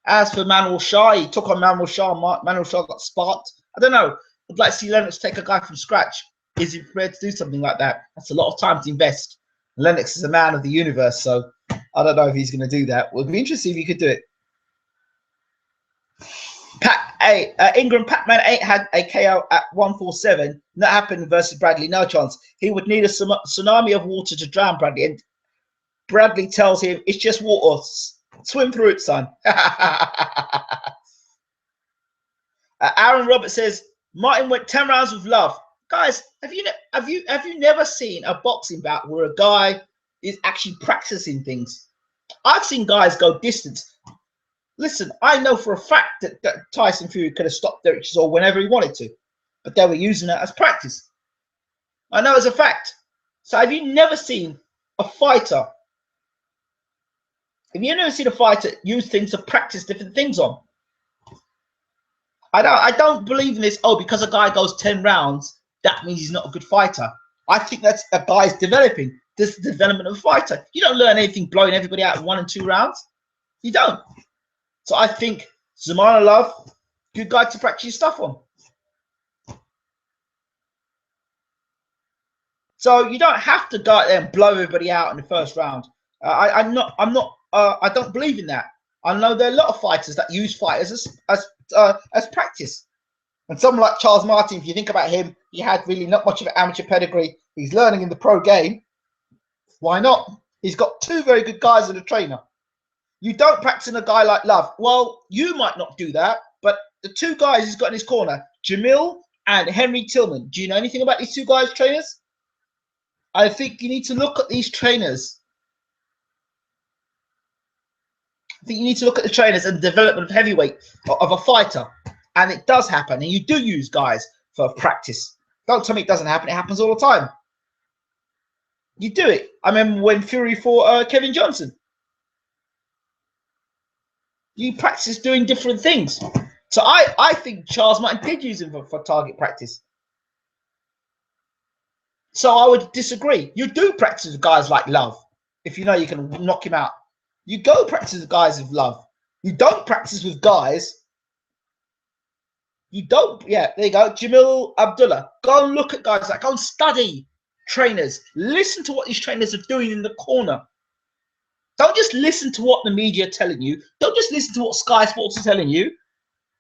As for Manuel Shaw, he took on Manuel Shaw. Manuel Shaw got sparked. I don't know. I'd like to see Lennox take a guy from scratch. Is he prepared to do something like that? That's a lot of time to invest. Lennox is a man of the universe, so I don't know if he's going to do that. It would be interesting if he could do it. Ingram Pac-Man 8 had a KO at 147. That happened versus Bradley. No chance. He would need a tsunami of water to drown Bradley. And Bradley tells him, it's just water. Swim through it, son. Aaron Roberts says, Martin went 10 rounds with love. Guys, have you never seen a boxing bout where a guy is actually practicing things? I've seen guys go distance. Listen, I know for a fact that Tyson Fury could have stopped Derek Chisora whenever he wanted to, but they were using that as practice. I know as a fact. So have you never seen a fighter? Have you never seen a fighter use things to practice different things on? I don't believe in this. Oh, because a guy goes 10 rounds, that means he's not a good fighter. I think that's a guy's developing. This is the development of a fighter. You don't learn anything blowing everybody out in 1 and 2 rounds. You don't. So I think Zhumanulov, good guy to practice your stuff on. So you don't have to go out there and blow everybody out in the first round. I don't believe in that. I know there are a lot of fighters that use fighters as practice. And someone like Charles Martin, if you think about him, he had really not much of an amateur pedigree. He's learning in the pro game. Why not? He's got 2 very good guys as a trainer. You don't practice in a guy like Love. Well, you might not do that, but the 2 guys he's got in his corner, Jamil and Henry Tillman. Do you know anything about these 2 guys, trainers? I think you need to look at these trainers. I think you need to look at the trainers and the development of heavyweight of a fighter. And it does happen. And you do use guys for practice. Don't tell me it doesn't happen. It happens all the time. You do it. I remember when Fury fought Kevin Johnson. You practice doing different things. So I think Charles Martin did use him for target practice. So I would disagree. You do practice with guys like Love. If you know you can knock him out. You go practice with guys with Love. You don't practice with guys. You don't. Yeah, there you go. Jamil Abdullah. Go and look at guys like, go and study trainers. Listen to what these trainers are doing in the corner. Don't just listen to what the media are telling you. Don't just listen to what Sky Sports are telling you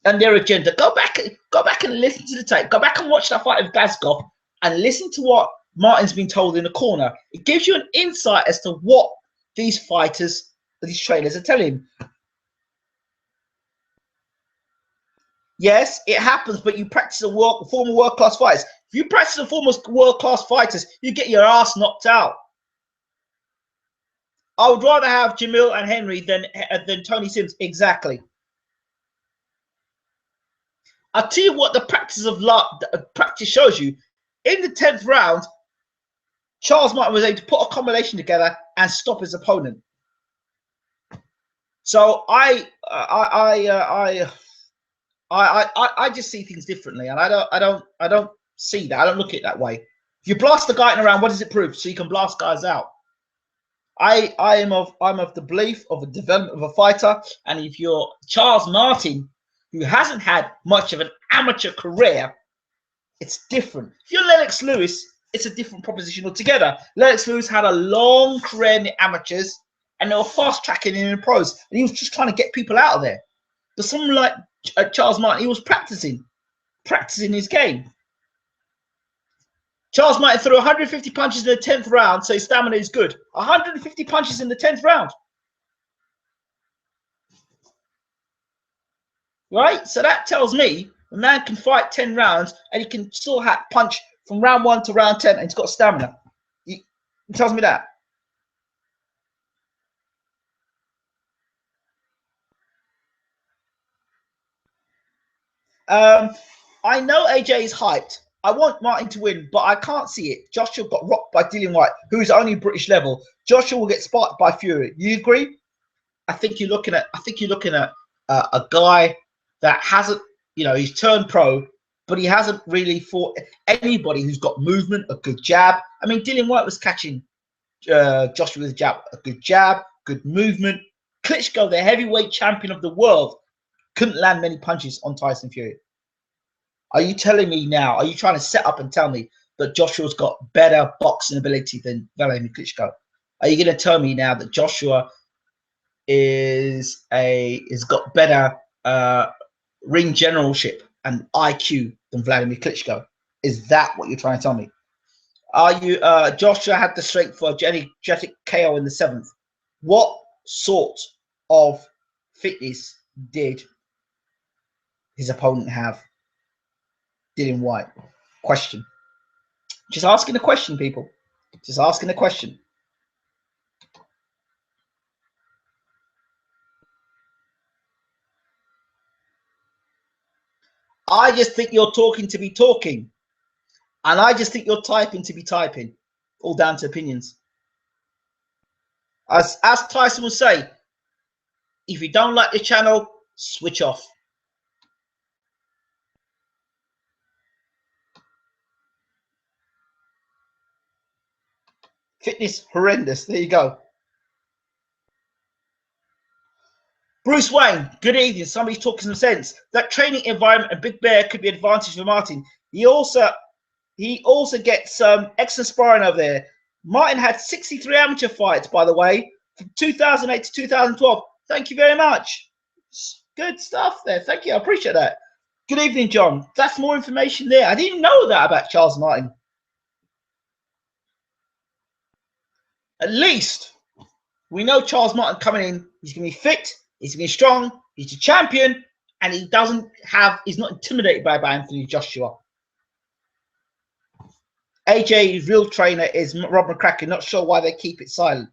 and their agenda. Go back and listen to the tape. Go back and watch that fight of Glazkov and listen to what Martin's been told in the corner. It gives you an insight as to what these fighters, these trainers are telling him. Yes, it happens, but you practice former world-class fighters. If you practice the foremost world-class fighters, you get your ass knocked out. I would rather have Jamil and Henry than Tony Sims. Exactly. I'll tell you what the practice shows you. In the 10th round, Charles Martin was able to put a combination together and stop his opponent. So I just see things differently, and I don't see that. I don't look at it that way. If you blast the guy in around, what does it prove? So you can blast guys out. I'm of the belief of a development of a fighter, and if you're Charles Martin, who hasn't had much of an amateur career, it's different. If you're Lennox Lewis, it's a different proposition altogether. Lennox Lewis had a long career in the amateurs, and they were fast tracking in the pros, and he was just trying to get people out of there. But someone like Charles Martin, he was practicing his game. Charles Martin threw 150 punches in the 10th round, so his stamina is good. 150 punches in the 10th round. Right? So that tells me a man can fight 10 rounds and he can still punch from round 1 to round 10 and he's got stamina. It tells me that. I know AJ is hyped. I want Martin to win, but I can't see it. Joshua got rocked by Dillian Whyte, who is only British level. Joshua will get sparked by Fury. You agree? I think you're looking at a guy that hasn't, he's turned pro, but he hasn't really fought anybody who's got movement, a good jab. I mean, Dillian Whyte was catching Joshua with a jab, good movement. Klitschko, the heavyweight champion of the world, couldn't land many punches on Tyson Fury. Are you telling me now, are you trying to set up and tell me that Joshua's got better boxing ability than Vladimir Klitschko? Are you going to tell me now that Joshua is got better ring generalship and IQ than Vladimir Klitschko? Is that what you're trying to tell me? Are you Joshua had the strength for a energetic KO in the 7th? What sort of fitness did his opponent have? Dillian Whyte? Question. Just asking a question, people. Just asking a question. I just think you're talking to be talking. And I just think you're typing to be typing. All down to opinions. As Tyson would say, if you don't like the channel, switch off. Fitness horrendous. There you go. Bruce Wayne, good evening. Somebody's talking some sense. That training environment and Big Bear could be an advantage for Martin. He also gets excellent sparring over there. Martin had 63 amateur fights, by the way, from 2008 to 2012. Thank you very much. Good stuff there. Thank you. I appreciate that. Good evening, John. That's more information there. I didn't know that about Charles Martin. At least we know Charles Martin coming in. He's going to be fit. He's going to be strong. He's a champion. And he's not intimidated by Anthony Joshua. AJ's real trainer is Rob McCracken. Not sure why they keep it silent.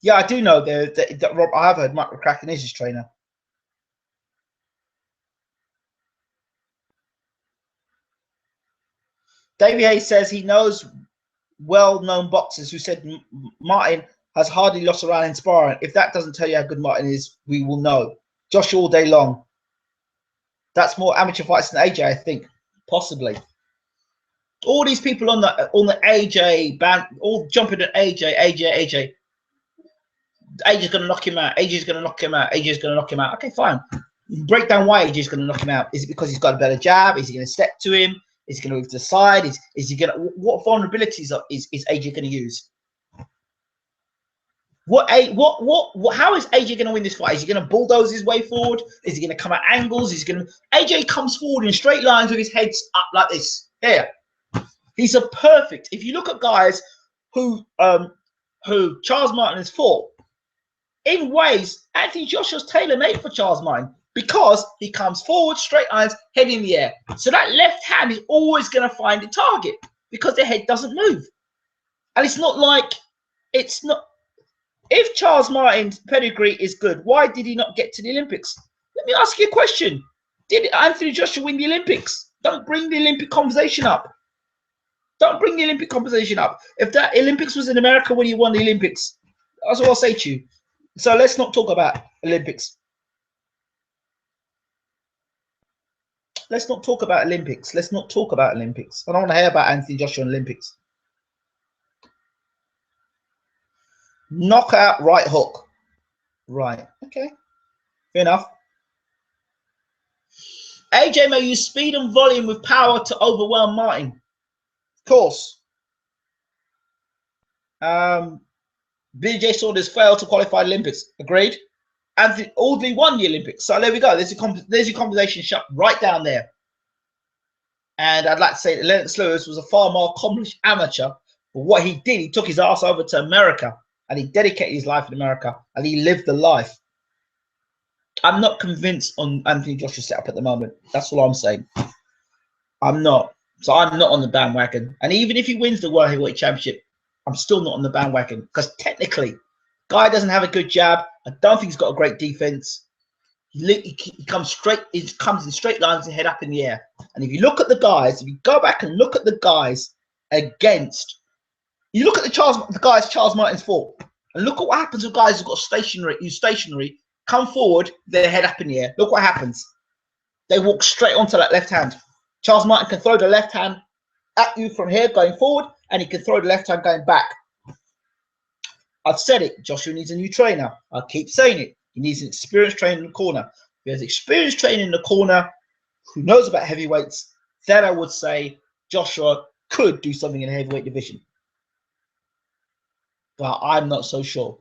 Yeah, I do know that Rob. I have heard Mike McCracken is his trainer. Davey Hayes says he knows well-known boxers who said Martin has hardly lost a round in sparring. If that doesn't tell you how good Martin is, we will know. Joshua all day long. That's more amateur fights than AJ, I think. Possibly. All these people on the AJ band, all jumping at AJ. AJ's going to knock him out. AJ's going to knock him out. AJ's going to knock him out. Okay, fine. Break down why AJ's going to knock him out. Is it because he's got a better jab? Is he going to step to him? Is he going to move to the side? Is he going to? What vulnerabilities is AJ going to use? How is AJ going to win this fight? Is he going to bulldoze his way forward? Is he going to come at angles? AJ comes forward in straight lines with his head up like this. Here. He's a perfect. If you look at guys who Charles Martin has fought, in ways, Anthony Joshua's tailor-made for Charles Martin. because he comes forward, straight lines, head in the air. So that left hand is always going to find the target because the head doesn't move. And it's not like, it's not, if Charles Martin's pedigree is good, why did he not get to the Olympics? Let me ask you a question. Did Anthony Joshua win the Olympics? Don't bring the Olympic conversation up. Don't bring the Olympic conversation up. If that Olympics was in America when you won the Olympics, that's what I'll say to you. So let's not talk about Olympics. Let's not talk about Olympics. Let's not talk about Olympics. I don't want to hear about Anthony Joshua in Olympics. Knockout right hook. Right. Okay. Fair enough. AJ may use speed and volume with power to overwhelm Martin. Of course. BJ Saunders failed to qualify the Olympics. Agreed. Anthony Audley won the Olympics. So there we go. There's your conversation shut right down there. And I'd like to say that Lennox Lewis was a far more accomplished amateur. But what he did, he took his ass over to America and he dedicated his life in America and he lived the life. I'm not convinced on Anthony Joshua's setup at the moment. That's all I'm saying. I'm not. So I'm not on the bandwagon. And even if he wins the World Heavyweight Championship, I'm still not on the bandwagon because technically, guy doesn't have a good jab. I don't think he's got a great defense. He comes straight. He comes in straight lines and head up in the air. And if you look at the guys, if you go back and look at the guys against, you look at the guys Charles Martin's fought, and look at what happens with guys who've got stationary, come forward, their head up in the air. Look what happens. They walk straight onto that left hand. Charles Martin can throw the left hand at you from here going forward, and he can throw the left hand going back. I've said it. Joshua needs a new trainer. I keep saying it. He needs an experienced trainer in the corner. If he has experienced trainer in the corner who knows about heavyweights, then I would say Joshua could do something in the heavyweight division. But I'm not so sure.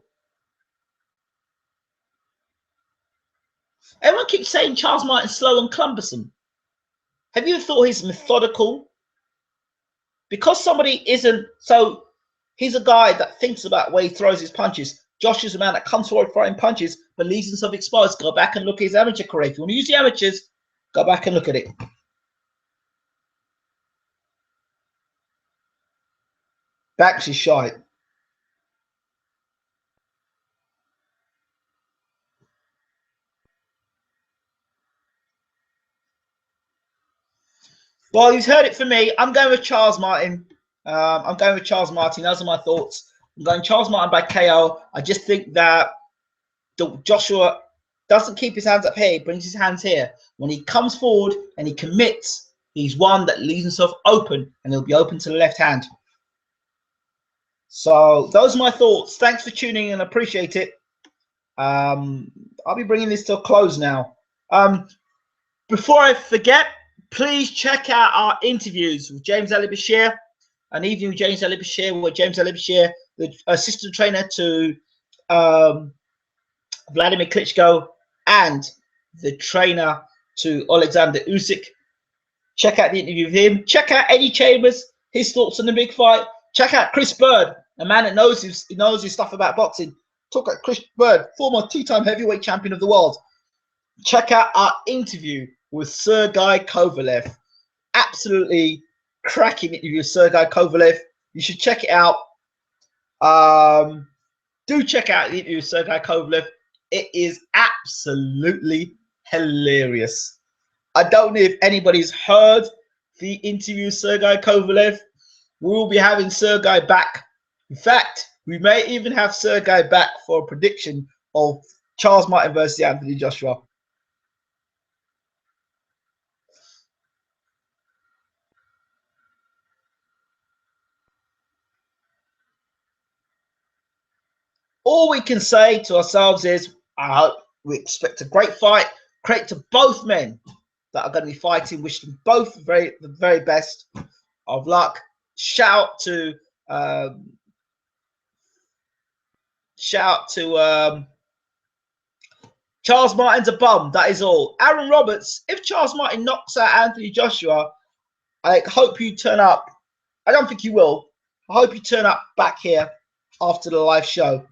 Everyone keeps saying Charles Martin's slow and cumbersome. Have you thought he's methodical? Because somebody isn't, so he's a guy that thinks about where he throws his punches. Josh is a man that comes forward throwing punches, but leaves himself exposed. Go back and look at his amateur career. If you want to use the amateurs, go back and look at it. Backs is shite. Well, you've heard it from me. I'm going with Charles Martin. I'm going with Charles Martin. Those are my thoughts. I'm going Charles Martin by KO. I just think that Joshua doesn't keep his hands up here. He brings his hands here. When he comes forward and he commits, he's one that leaves himself open, and he'll be open to the left hand. So those are my thoughts. Thanks for tuning in. Appreciate it. I'll be bringing this to a close now. Before I forget, please check out our interviews with James Ali Bashir, an evening with James Ali Bashir, where James Ali Bashir, the assistant trainer to Vladimir Klitschko and the trainer to Alexander Usyk. Check out the interview with him. Check out Eddie Chambers, his thoughts on the big fight. Check out Chris Bird, a man that knows his stuff about boxing. Talk about Chris Bird, former two-time heavyweight champion of the world. Check out our interview with Sergey Kovalev. Absolutely cracking interview with Sergey Kovalev. You should check it out. Do check out the interview with Sergey Kovalev. It is absolutely hilarious. I don't know if anybody's heard the interview with Sergey Kovalev. We will be having Sergey back. In fact, we may even have Sergey back for a prediction of Charles Martin versus Anthony Joshua. All we can say to ourselves is, I hope we expect a great fight. Great to both men that are going to be fighting. Wish them both the very best of luck. Shout to Charles Martin's a bum. That is all. Aaron Roberts, if Charles Martin knocks out Anthony Joshua, I hope you turn up. I don't think you will. I hope you turn up back here after the live show.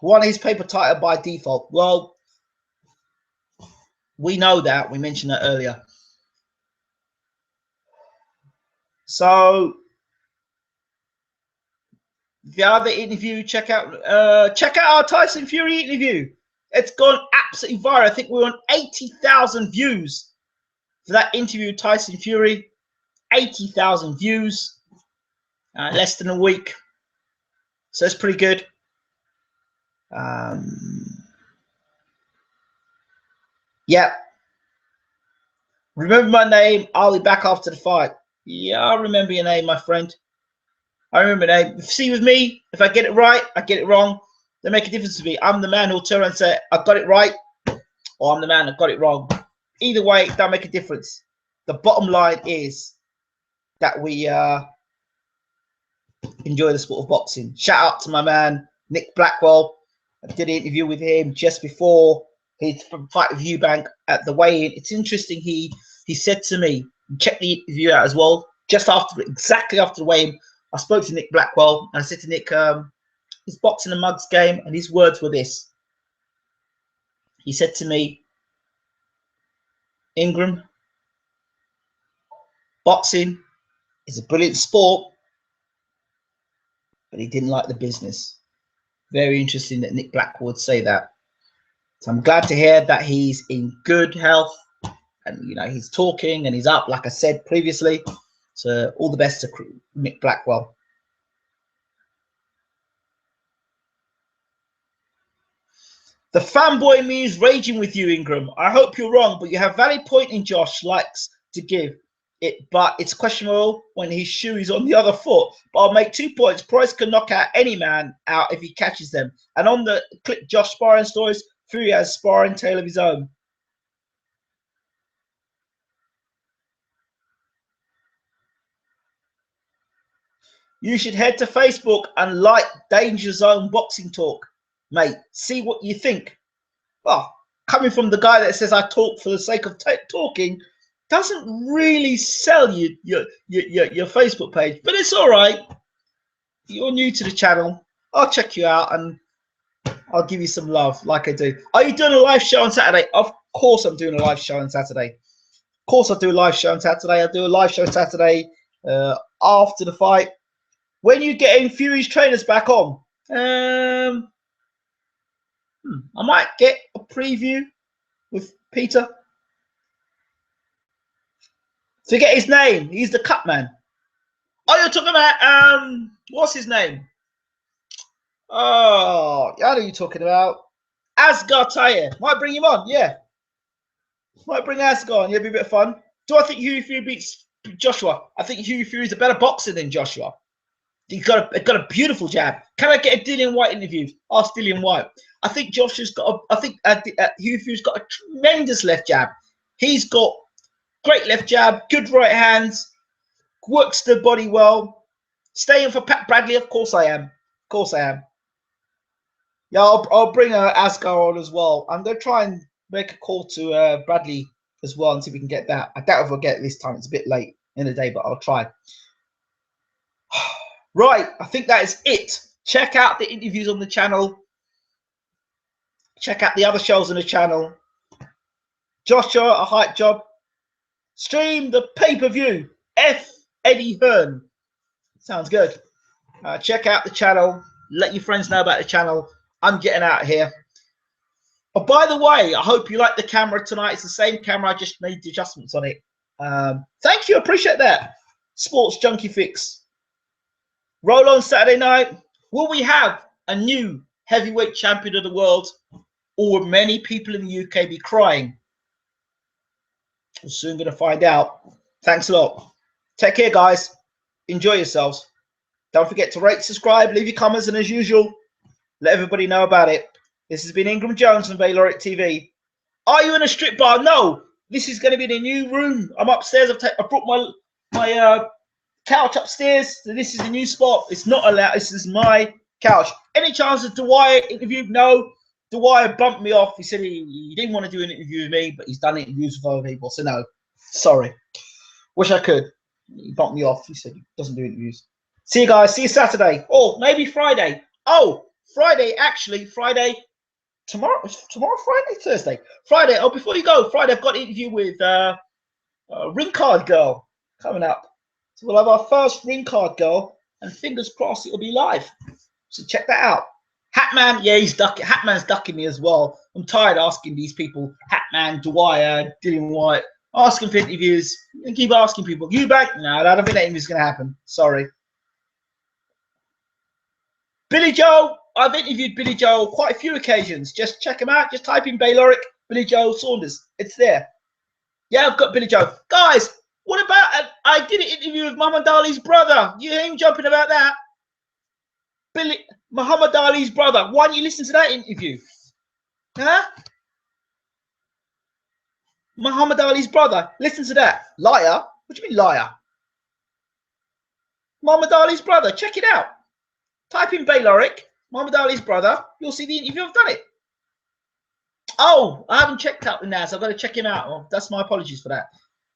Won his paper title by default. Well, We know that. We mentioned that earlier. So the other interview, check out our Tyson Fury interview. It's gone absolutely viral. I think we're on 80,000 views for that interview, Tyson Fury. 80,000 views, less than a week. So it's pretty good. Yeah. Remember my name. I'll be back after the fight. Yeah, I remember your name, my friend. I remember your name. See, with me, if I get it right, I get it wrong. They make a difference to me. I'm the man who'll turn and say, I got it right, or I'm the man that got it wrong. Either way, it don't make a difference. The bottom line is that we enjoy the sport of boxing. Shout out to my man, Nick Blackwell. I did an interview with him just before his fight with Eubank at the weigh-in. It's interesting. He said to me, check the interview out as well. Just after, exactly after the weigh-in, I spoke to Nick Blackwell and I said to Nick, his boxing and mugs game, and his words were this. He said to me, Ingram, boxing is a brilliant sport, but he didn't like the business. Very interesting that Nick Blackwell would say that. So I'm glad to hear that he's in good health and, you know, he's talking and he's up, like I said previously. So all the best to Nick Blackwell. The fanboy me is raging with you, Ingram. I hope you're wrong, but you have valid point in Josh likes to give it, but it's questionable when his shoe is on the other foot. But I'll make 2 points. Price can knock out any man out if he catches them. And on the clip Josh sparring stories, Fury has sparring tale of his own. You should head to Facebook and like Danger Zone Boxing Talk, mate. See what you think. Well, coming from the guy that says I talk for the sake of talking, doesn't really sell you your Facebook page, but it's all right. You're new to the channel. I'll check you out and I'll give you some love like I do. Are you doing a live show on Saturday? Of course I'm doing a live show on Saturday. Of course I'll do a live show on Saturday. I'll do a live show Saturday after the fight. When you getting Fury's trainers back on? I might get a preview with Peter. Forget his name. He's the cut man. Oh, you're talking about what's his name? Oh, I know you're talking about. Asghar Tayyeh. Might bring him on, yeah. Might bring Asghar on, yeah, be a bit of fun. Do I think Hughie Fury beats Joshua? I think Hughie Fury is a better boxer than Joshua. He's got a beautiful jab. Can I get a Dillian White interview? Ask Dillian White. I think Joshua's got Hughie Fury's got a tremendous left jab. He's got great left jab, good right hands, works the body well. Staying for Pat Bradley? Of course I am. Of course I am. Yeah, I'll bring Asghar on as well. I'm going to try and make a call to Bradley as well and see if we can get that. I doubt if we'll get it this time. It's a bit late in the day, but I'll try. Right, I think that is it. Check out the interviews on the channel. Check out the other shows on the channel. Joshua, a hype job. Stream the pay-per-view. F. Eddie Hearn. Sounds good. Check out the channel. Let your friends know about the channel. I'm getting out of here. Oh, by the way, I hope you like the camera tonight. It's the same camera. I just made the adjustments on it. Thank you. Appreciate that. Sports Junkie Fix. Roll on Saturday night. Will we have a new heavyweight champion of the world, or will many people in the UK be crying? We're soon going to find out. Thanks a lot. Take care, guys. Enjoy yourselves. Don't forget to rate, subscribe, leave your comments, and as usual, let everybody know about it. This has been Ingram Jones from Valoric TV. Are you in a strip bar? No. This is going to be the new room. I'm upstairs. I brought my couch upstairs. So this is a new spot. It's not allowed. This is my couch. Any chance of Dwyer interview? No. Dwyer bumped me off. He said he didn't want to do an interview with me, but he's done interviews with other people. So no. Sorry. Wish I could. He bumped me off. He said he doesn't do interviews. See you guys. See you Saturday. Or maybe Friday. Oh, Friday, actually. Friday. tomorrow, Friday, Thursday, Friday. Oh, before you go, Friday, I've got an interview with Ring Card Girl coming up. So we'll have our first Ring Card Girl, and fingers crossed it'll be live. So check that out. Hatman, yeah, he's ducking. Hatman's ducking me as well. I'm tired asking these people, Hatman, Dwyer, Dillian White, asking for interviews. And keep asking people. You back? No, I don't think that interview's going to happen. Sorry. Billy Joel, I've interviewed Billy Joel quite a few occasions. Just check him out. Just type in Bayloric, Billy Joel Saunders. It's there. Yeah, I've got Billy Joel. Guys, what about, I did an interview with Muhammad Ali's brother. You ain't jumping about that. Muhammad Ali's brother. Why don't you listen to that interview? Huh? Muhammad Ali's brother. Listen to that. Liar? What do you mean liar? Muhammad Ali's brother. Check it out. Type in Bayloric, Muhammad Ali's brother. You'll see the interview. I've done it. Oh, I haven't checked out the Nas. I've got to check him out. Oh, that's my apologies for that.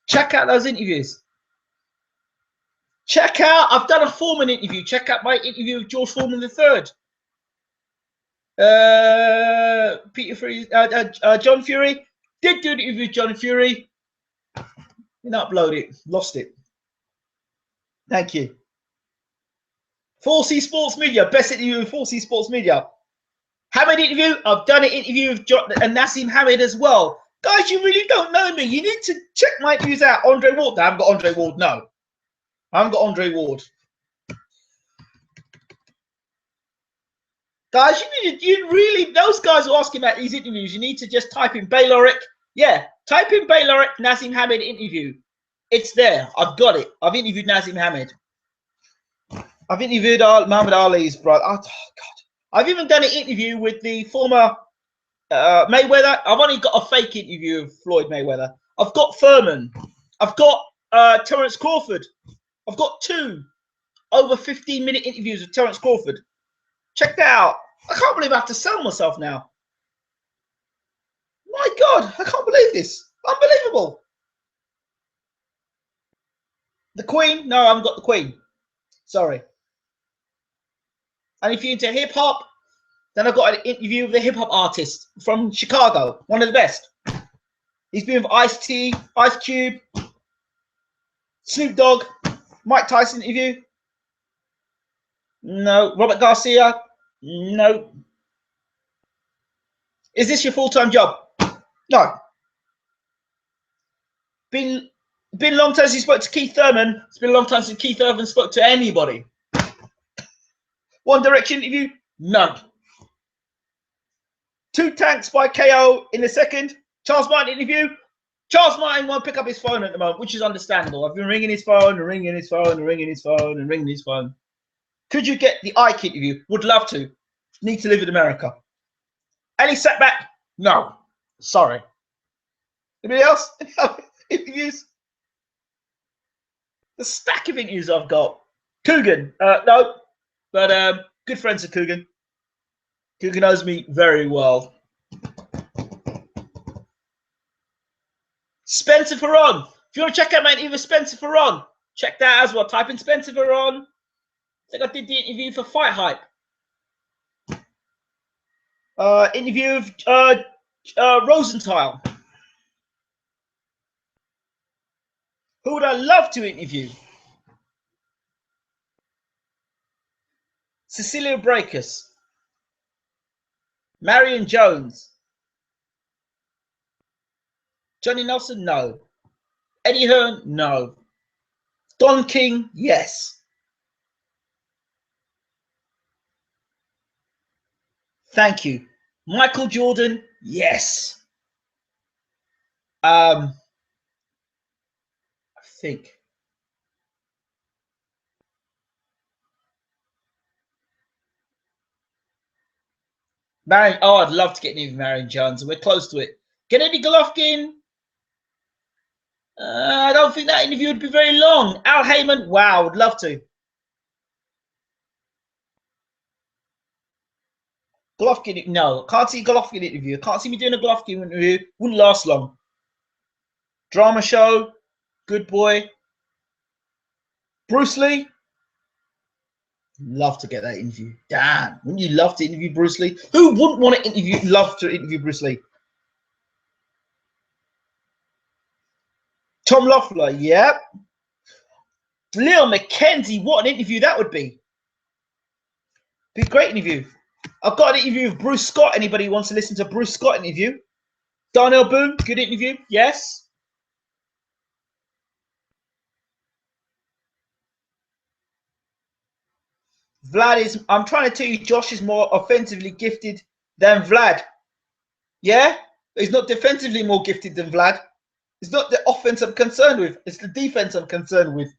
Check out those interviews. Check out, I've done a Foreman interview. Check out my interview with George Foreman III. John Fury. Did do an interview with John Fury. Didn't upload it. Lost it. Thank you. 4C Sports Media. Best interview with 4C Sports Media. Hamid interview. I've done an interview with Nassim Hamid as well. Guys, you really don't know me. You need to check my interviews out. Andre Ward. I haven't got Andre Ward. No. I haven't got Andre Ward. Guys, you really, those guys are asking about these interviews. You need to just type in Bayloric. Yeah, type in Bayloric Nassim Hamid interview. It's there. I've got it. I've interviewed Nassim Hamid. I've interviewed Muhammad Ali's brother. Oh, God. I've even done an interview with the former Mayweather. I've only got a fake interview of Floyd Mayweather. I've got Furman. I've got Terence Crawford. I've got 2 over 15-minute interviews with Terence Crawford. Check that out. I can't believe I have to sell myself now. My God, I can't believe this. Unbelievable. The Queen? No, I haven't got the Queen. Sorry. And if you're into hip hop, then I've got an interview with a hip hop artist from Chicago, one of the best. He's been with Ice-T, Ice Cube, Snoop Dogg, Mike Tyson interview. No. Robert Garcia. No. Is this your full-time job? No. Been a long time since you spoke to Keith Thurman. It's been a long time since Keith Thurman spoke to anybody. One Direction interview? None. 2 Tanks by KO in the second. Charles Martin interview. Charles Martin won't pick up his phone at the moment, which is understandable. I've been ringing his phone and ringing his phone and ringing his phone and ringing his phone. Could you get the Ike interview? Would love to. Need to live in America. Any setback? No. Sorry. Anybody else? Interviews? The stack of interviews I've got. Coogan. No. But good friends of Coogan. Coogan knows me very well. Spencer Ferron. If you want to check out my interview with Spencer Ferron, check that as well. Type in Spencer Ferron. I think I did the interview for Fight Hype. Interview of Rosenthal. Who would I love to interview? Cecilia Brækhus. Marion Jones. Johnny Nelson? No. Eddie Hearn? No. Don King? Yes. Thank you. Michael Jordan? Yes. I think. Marion, oh, I'd love to get in with Marion Jones, and we're close to it. Gennady Golovkin? I don't think that interview would be very long. Al Heyman? Wow, would love to. Golovkin? No, can't see Golovkin interview. Can't see me doing a Golovkin interview. Wouldn't last long. Drama show? Good boy. Bruce Lee? Love to get that interview. Damn, wouldn't you love to interview Bruce Lee? Who wouldn't want to interview? Love to interview Bruce Lee. Tom Loeffler, yep. Leo McKenzie, what an interview that would be. Be a great interview. I've got an interview with Bruce Scott. Anybody wants to listen to Bruce Scott interview? Darnell Boone, good interview. Yes. Vlad is, I'm trying to tell you, Josh is more offensively gifted than Vlad. Yeah? He's not defensively more gifted than Vlad. It's not the offense I'm concerned with. It's the defense I'm concerned with.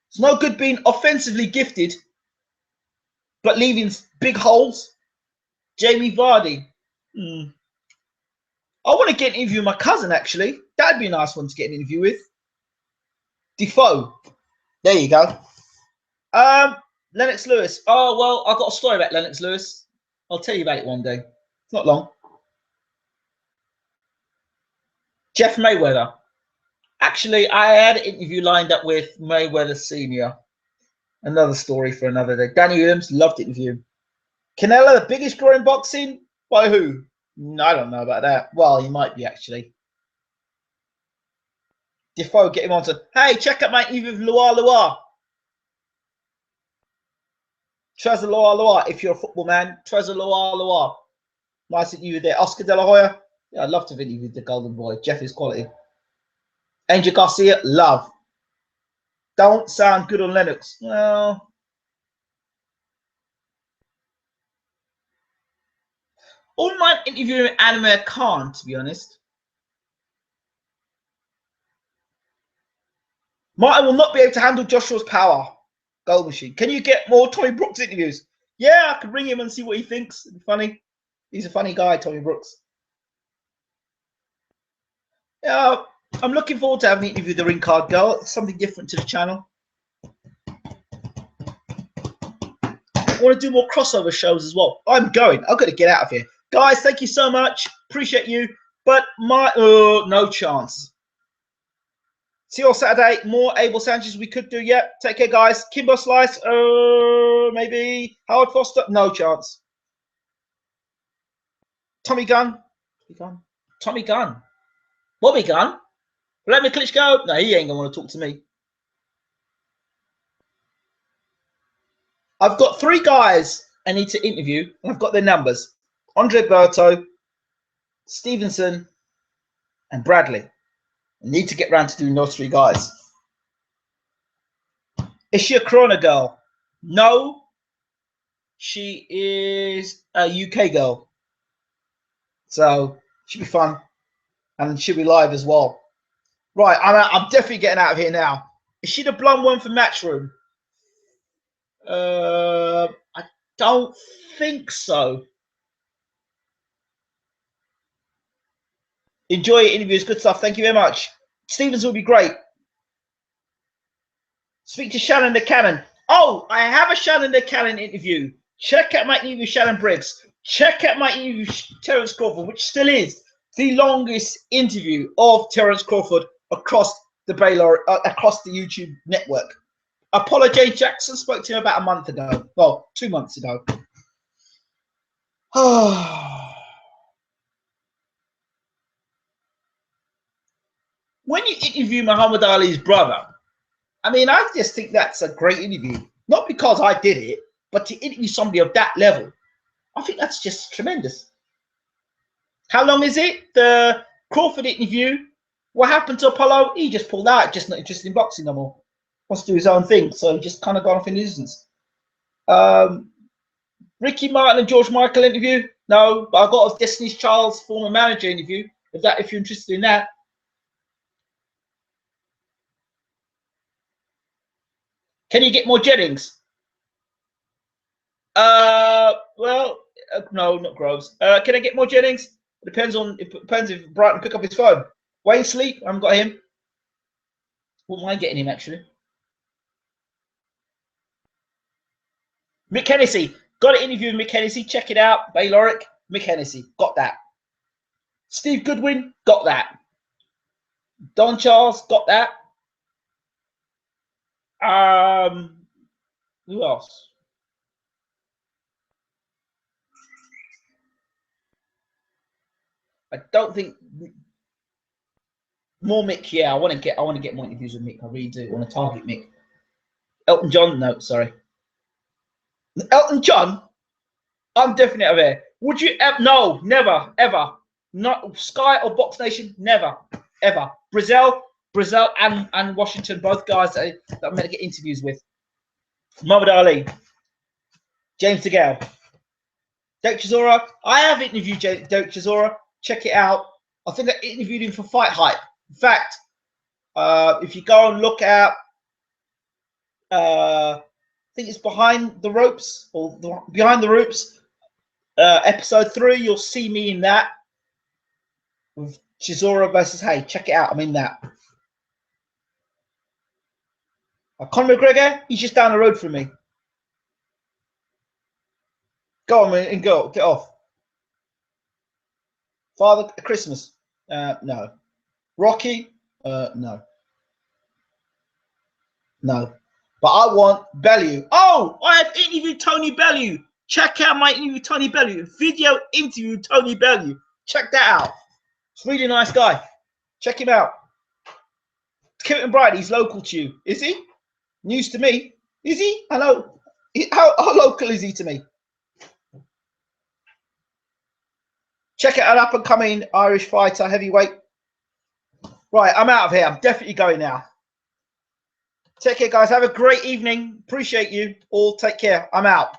It's no good being offensively gifted, but leaving big holes. Jamie Vardy. I want to get an interview with my cousin, actually. That'd be a nice one to get an interview with. Defoe. There you go. Lennox Lewis. Oh, well, I've got a story about Lennox Lewis. I'll tell you about it one day. It's not long. Jeff Mayweather. Actually, I had an interview lined up with Mayweather Sr. Another story for another day. Danny Williams, loved the interview. Canelo, the biggest draw in boxing? By who? I don't know about that. Well, he might be, actually. Defoe, get him on to, hey, check out my interview with Loire Loire. Trezor Loire Loire, if you're a football man. Trezor Loire Loire. Nice that you were there. Oscar De La Hoya. Yeah, I'd love to have interviewed the Golden Boy. Jeff is quality. Angel Garcia, love. Don't sound good on Lennox. Well, I wouldn't mind interviewing Anime Khan, to be honest. Martin will not be able to handle Joshua's power. Gold Machine. Can you get more Tommy Brooks interviews? Yeah, I could ring him and see what he thinks. It'd be funny. He's a funny guy, Tommy Brooks. Yeah, I'm looking forward to having an interview with the Ring Card Girl. It's something different to the channel. I want to do more crossover shows as well. I'm going. I've got to get out of here. Guys, thank you so much. Appreciate you. But my no chance. See you on Saturday. More Abel Sanchez we could do. Yeah. Take care, guys. Kimbo Slice. Maybe Howard Foster. No chance. Tommy Gunn. Tommy Gunn. Bobby Gunn. Let me Klitschko. No, he ain't gonna want to talk to me. I've got 3 guys I need to interview, and I've got their numbers. Andre Berto, Stevenson, and Bradley. I need to get around to doing those 3 guys. Is she a Corona girl? No. She is a UK girl. So, should be fun. And she'll be live as well. Right, I'm definitely getting out of here now. Is she the blonde one for Matchroom? I don't think so. Enjoy your interviews. Good stuff. Thank you very much. Stevens will be great. Speak to Shannon the Cannon. Oh, I have a Shannon the Cannon interview. Check out my interview with Shannon Briggs. Check out my interview with Terence Crawford, which still is the longest interview of Terence Crawford across the Baylor, across the YouTube network. Apollo J. Jackson spoke to him about a month ago. Well, 2 months ago. When you interview Muhammad Ali's brother, I mean, I just think that's a great interview. Not because I did it, but to interview somebody of that level, I think that's just tremendous. How long is it? The Crawford interview. What happened to Apollo? He just pulled out, just not interested in boxing no more. Wants to do his own thing, so he just kind of gone off in the distance. Ricky Martin and George Michael interview? No, but I got a Destiny's Child's former manager interview. If you're interested in that. Can you get more Jennings? Well, no, not Groves. Can I get more Jennings? It depends if Brighton pick up his phone. Wayne Sleep, I haven't got him. Wouldn't mind getting him actually. Mick Hennessy, got an interview with Mick Hennessy. Check it out. Bayloric, Mick Hennessy, got that. Steve Goodwin, got that. Don Charles, got that. Who else? I don't think more Mick. Yeah, I want to get more interviews with Mick. I really do. I want to target Mick. Elton John. No, sorry. Elton John. I'm definitely out there. Would you? No, never, ever. Not Sky or Box Nation. Never, ever. Brazil and Washington, both guys that I'm meant to get interviews with. Muhammad Ali, James DeGale, Derek Chisora. I have interviewed Derek Chisora. Check it out. I think I interviewed him for Fight Hype. In fact, if you go and look at, I think it's Behind the Ropes or Behind the Ropes, episode 3. You'll see me in that with Chisora versus Hay. Check it out. I'm in that. Conor McGregor, he's just down the road from me. Go on, man, and go. Get off. Father Christmas. No. Rocky. No. No. But I want Bellew. Oh, I have interviewed Tony Bellew. Check out my interview with Tony Bellew. Video interview with Tony Bellew. Check that out. He's a really nice guy. Check him out. Kevin Bright, he's local to you. Is he? News to me. Is he? I know. How local is he to me? Check out an up-and-coming Irish fighter, heavyweight. Right, I'm out of here. I'm definitely going now. Take care, guys. Have a great evening. Appreciate you all. Take care. I'm out.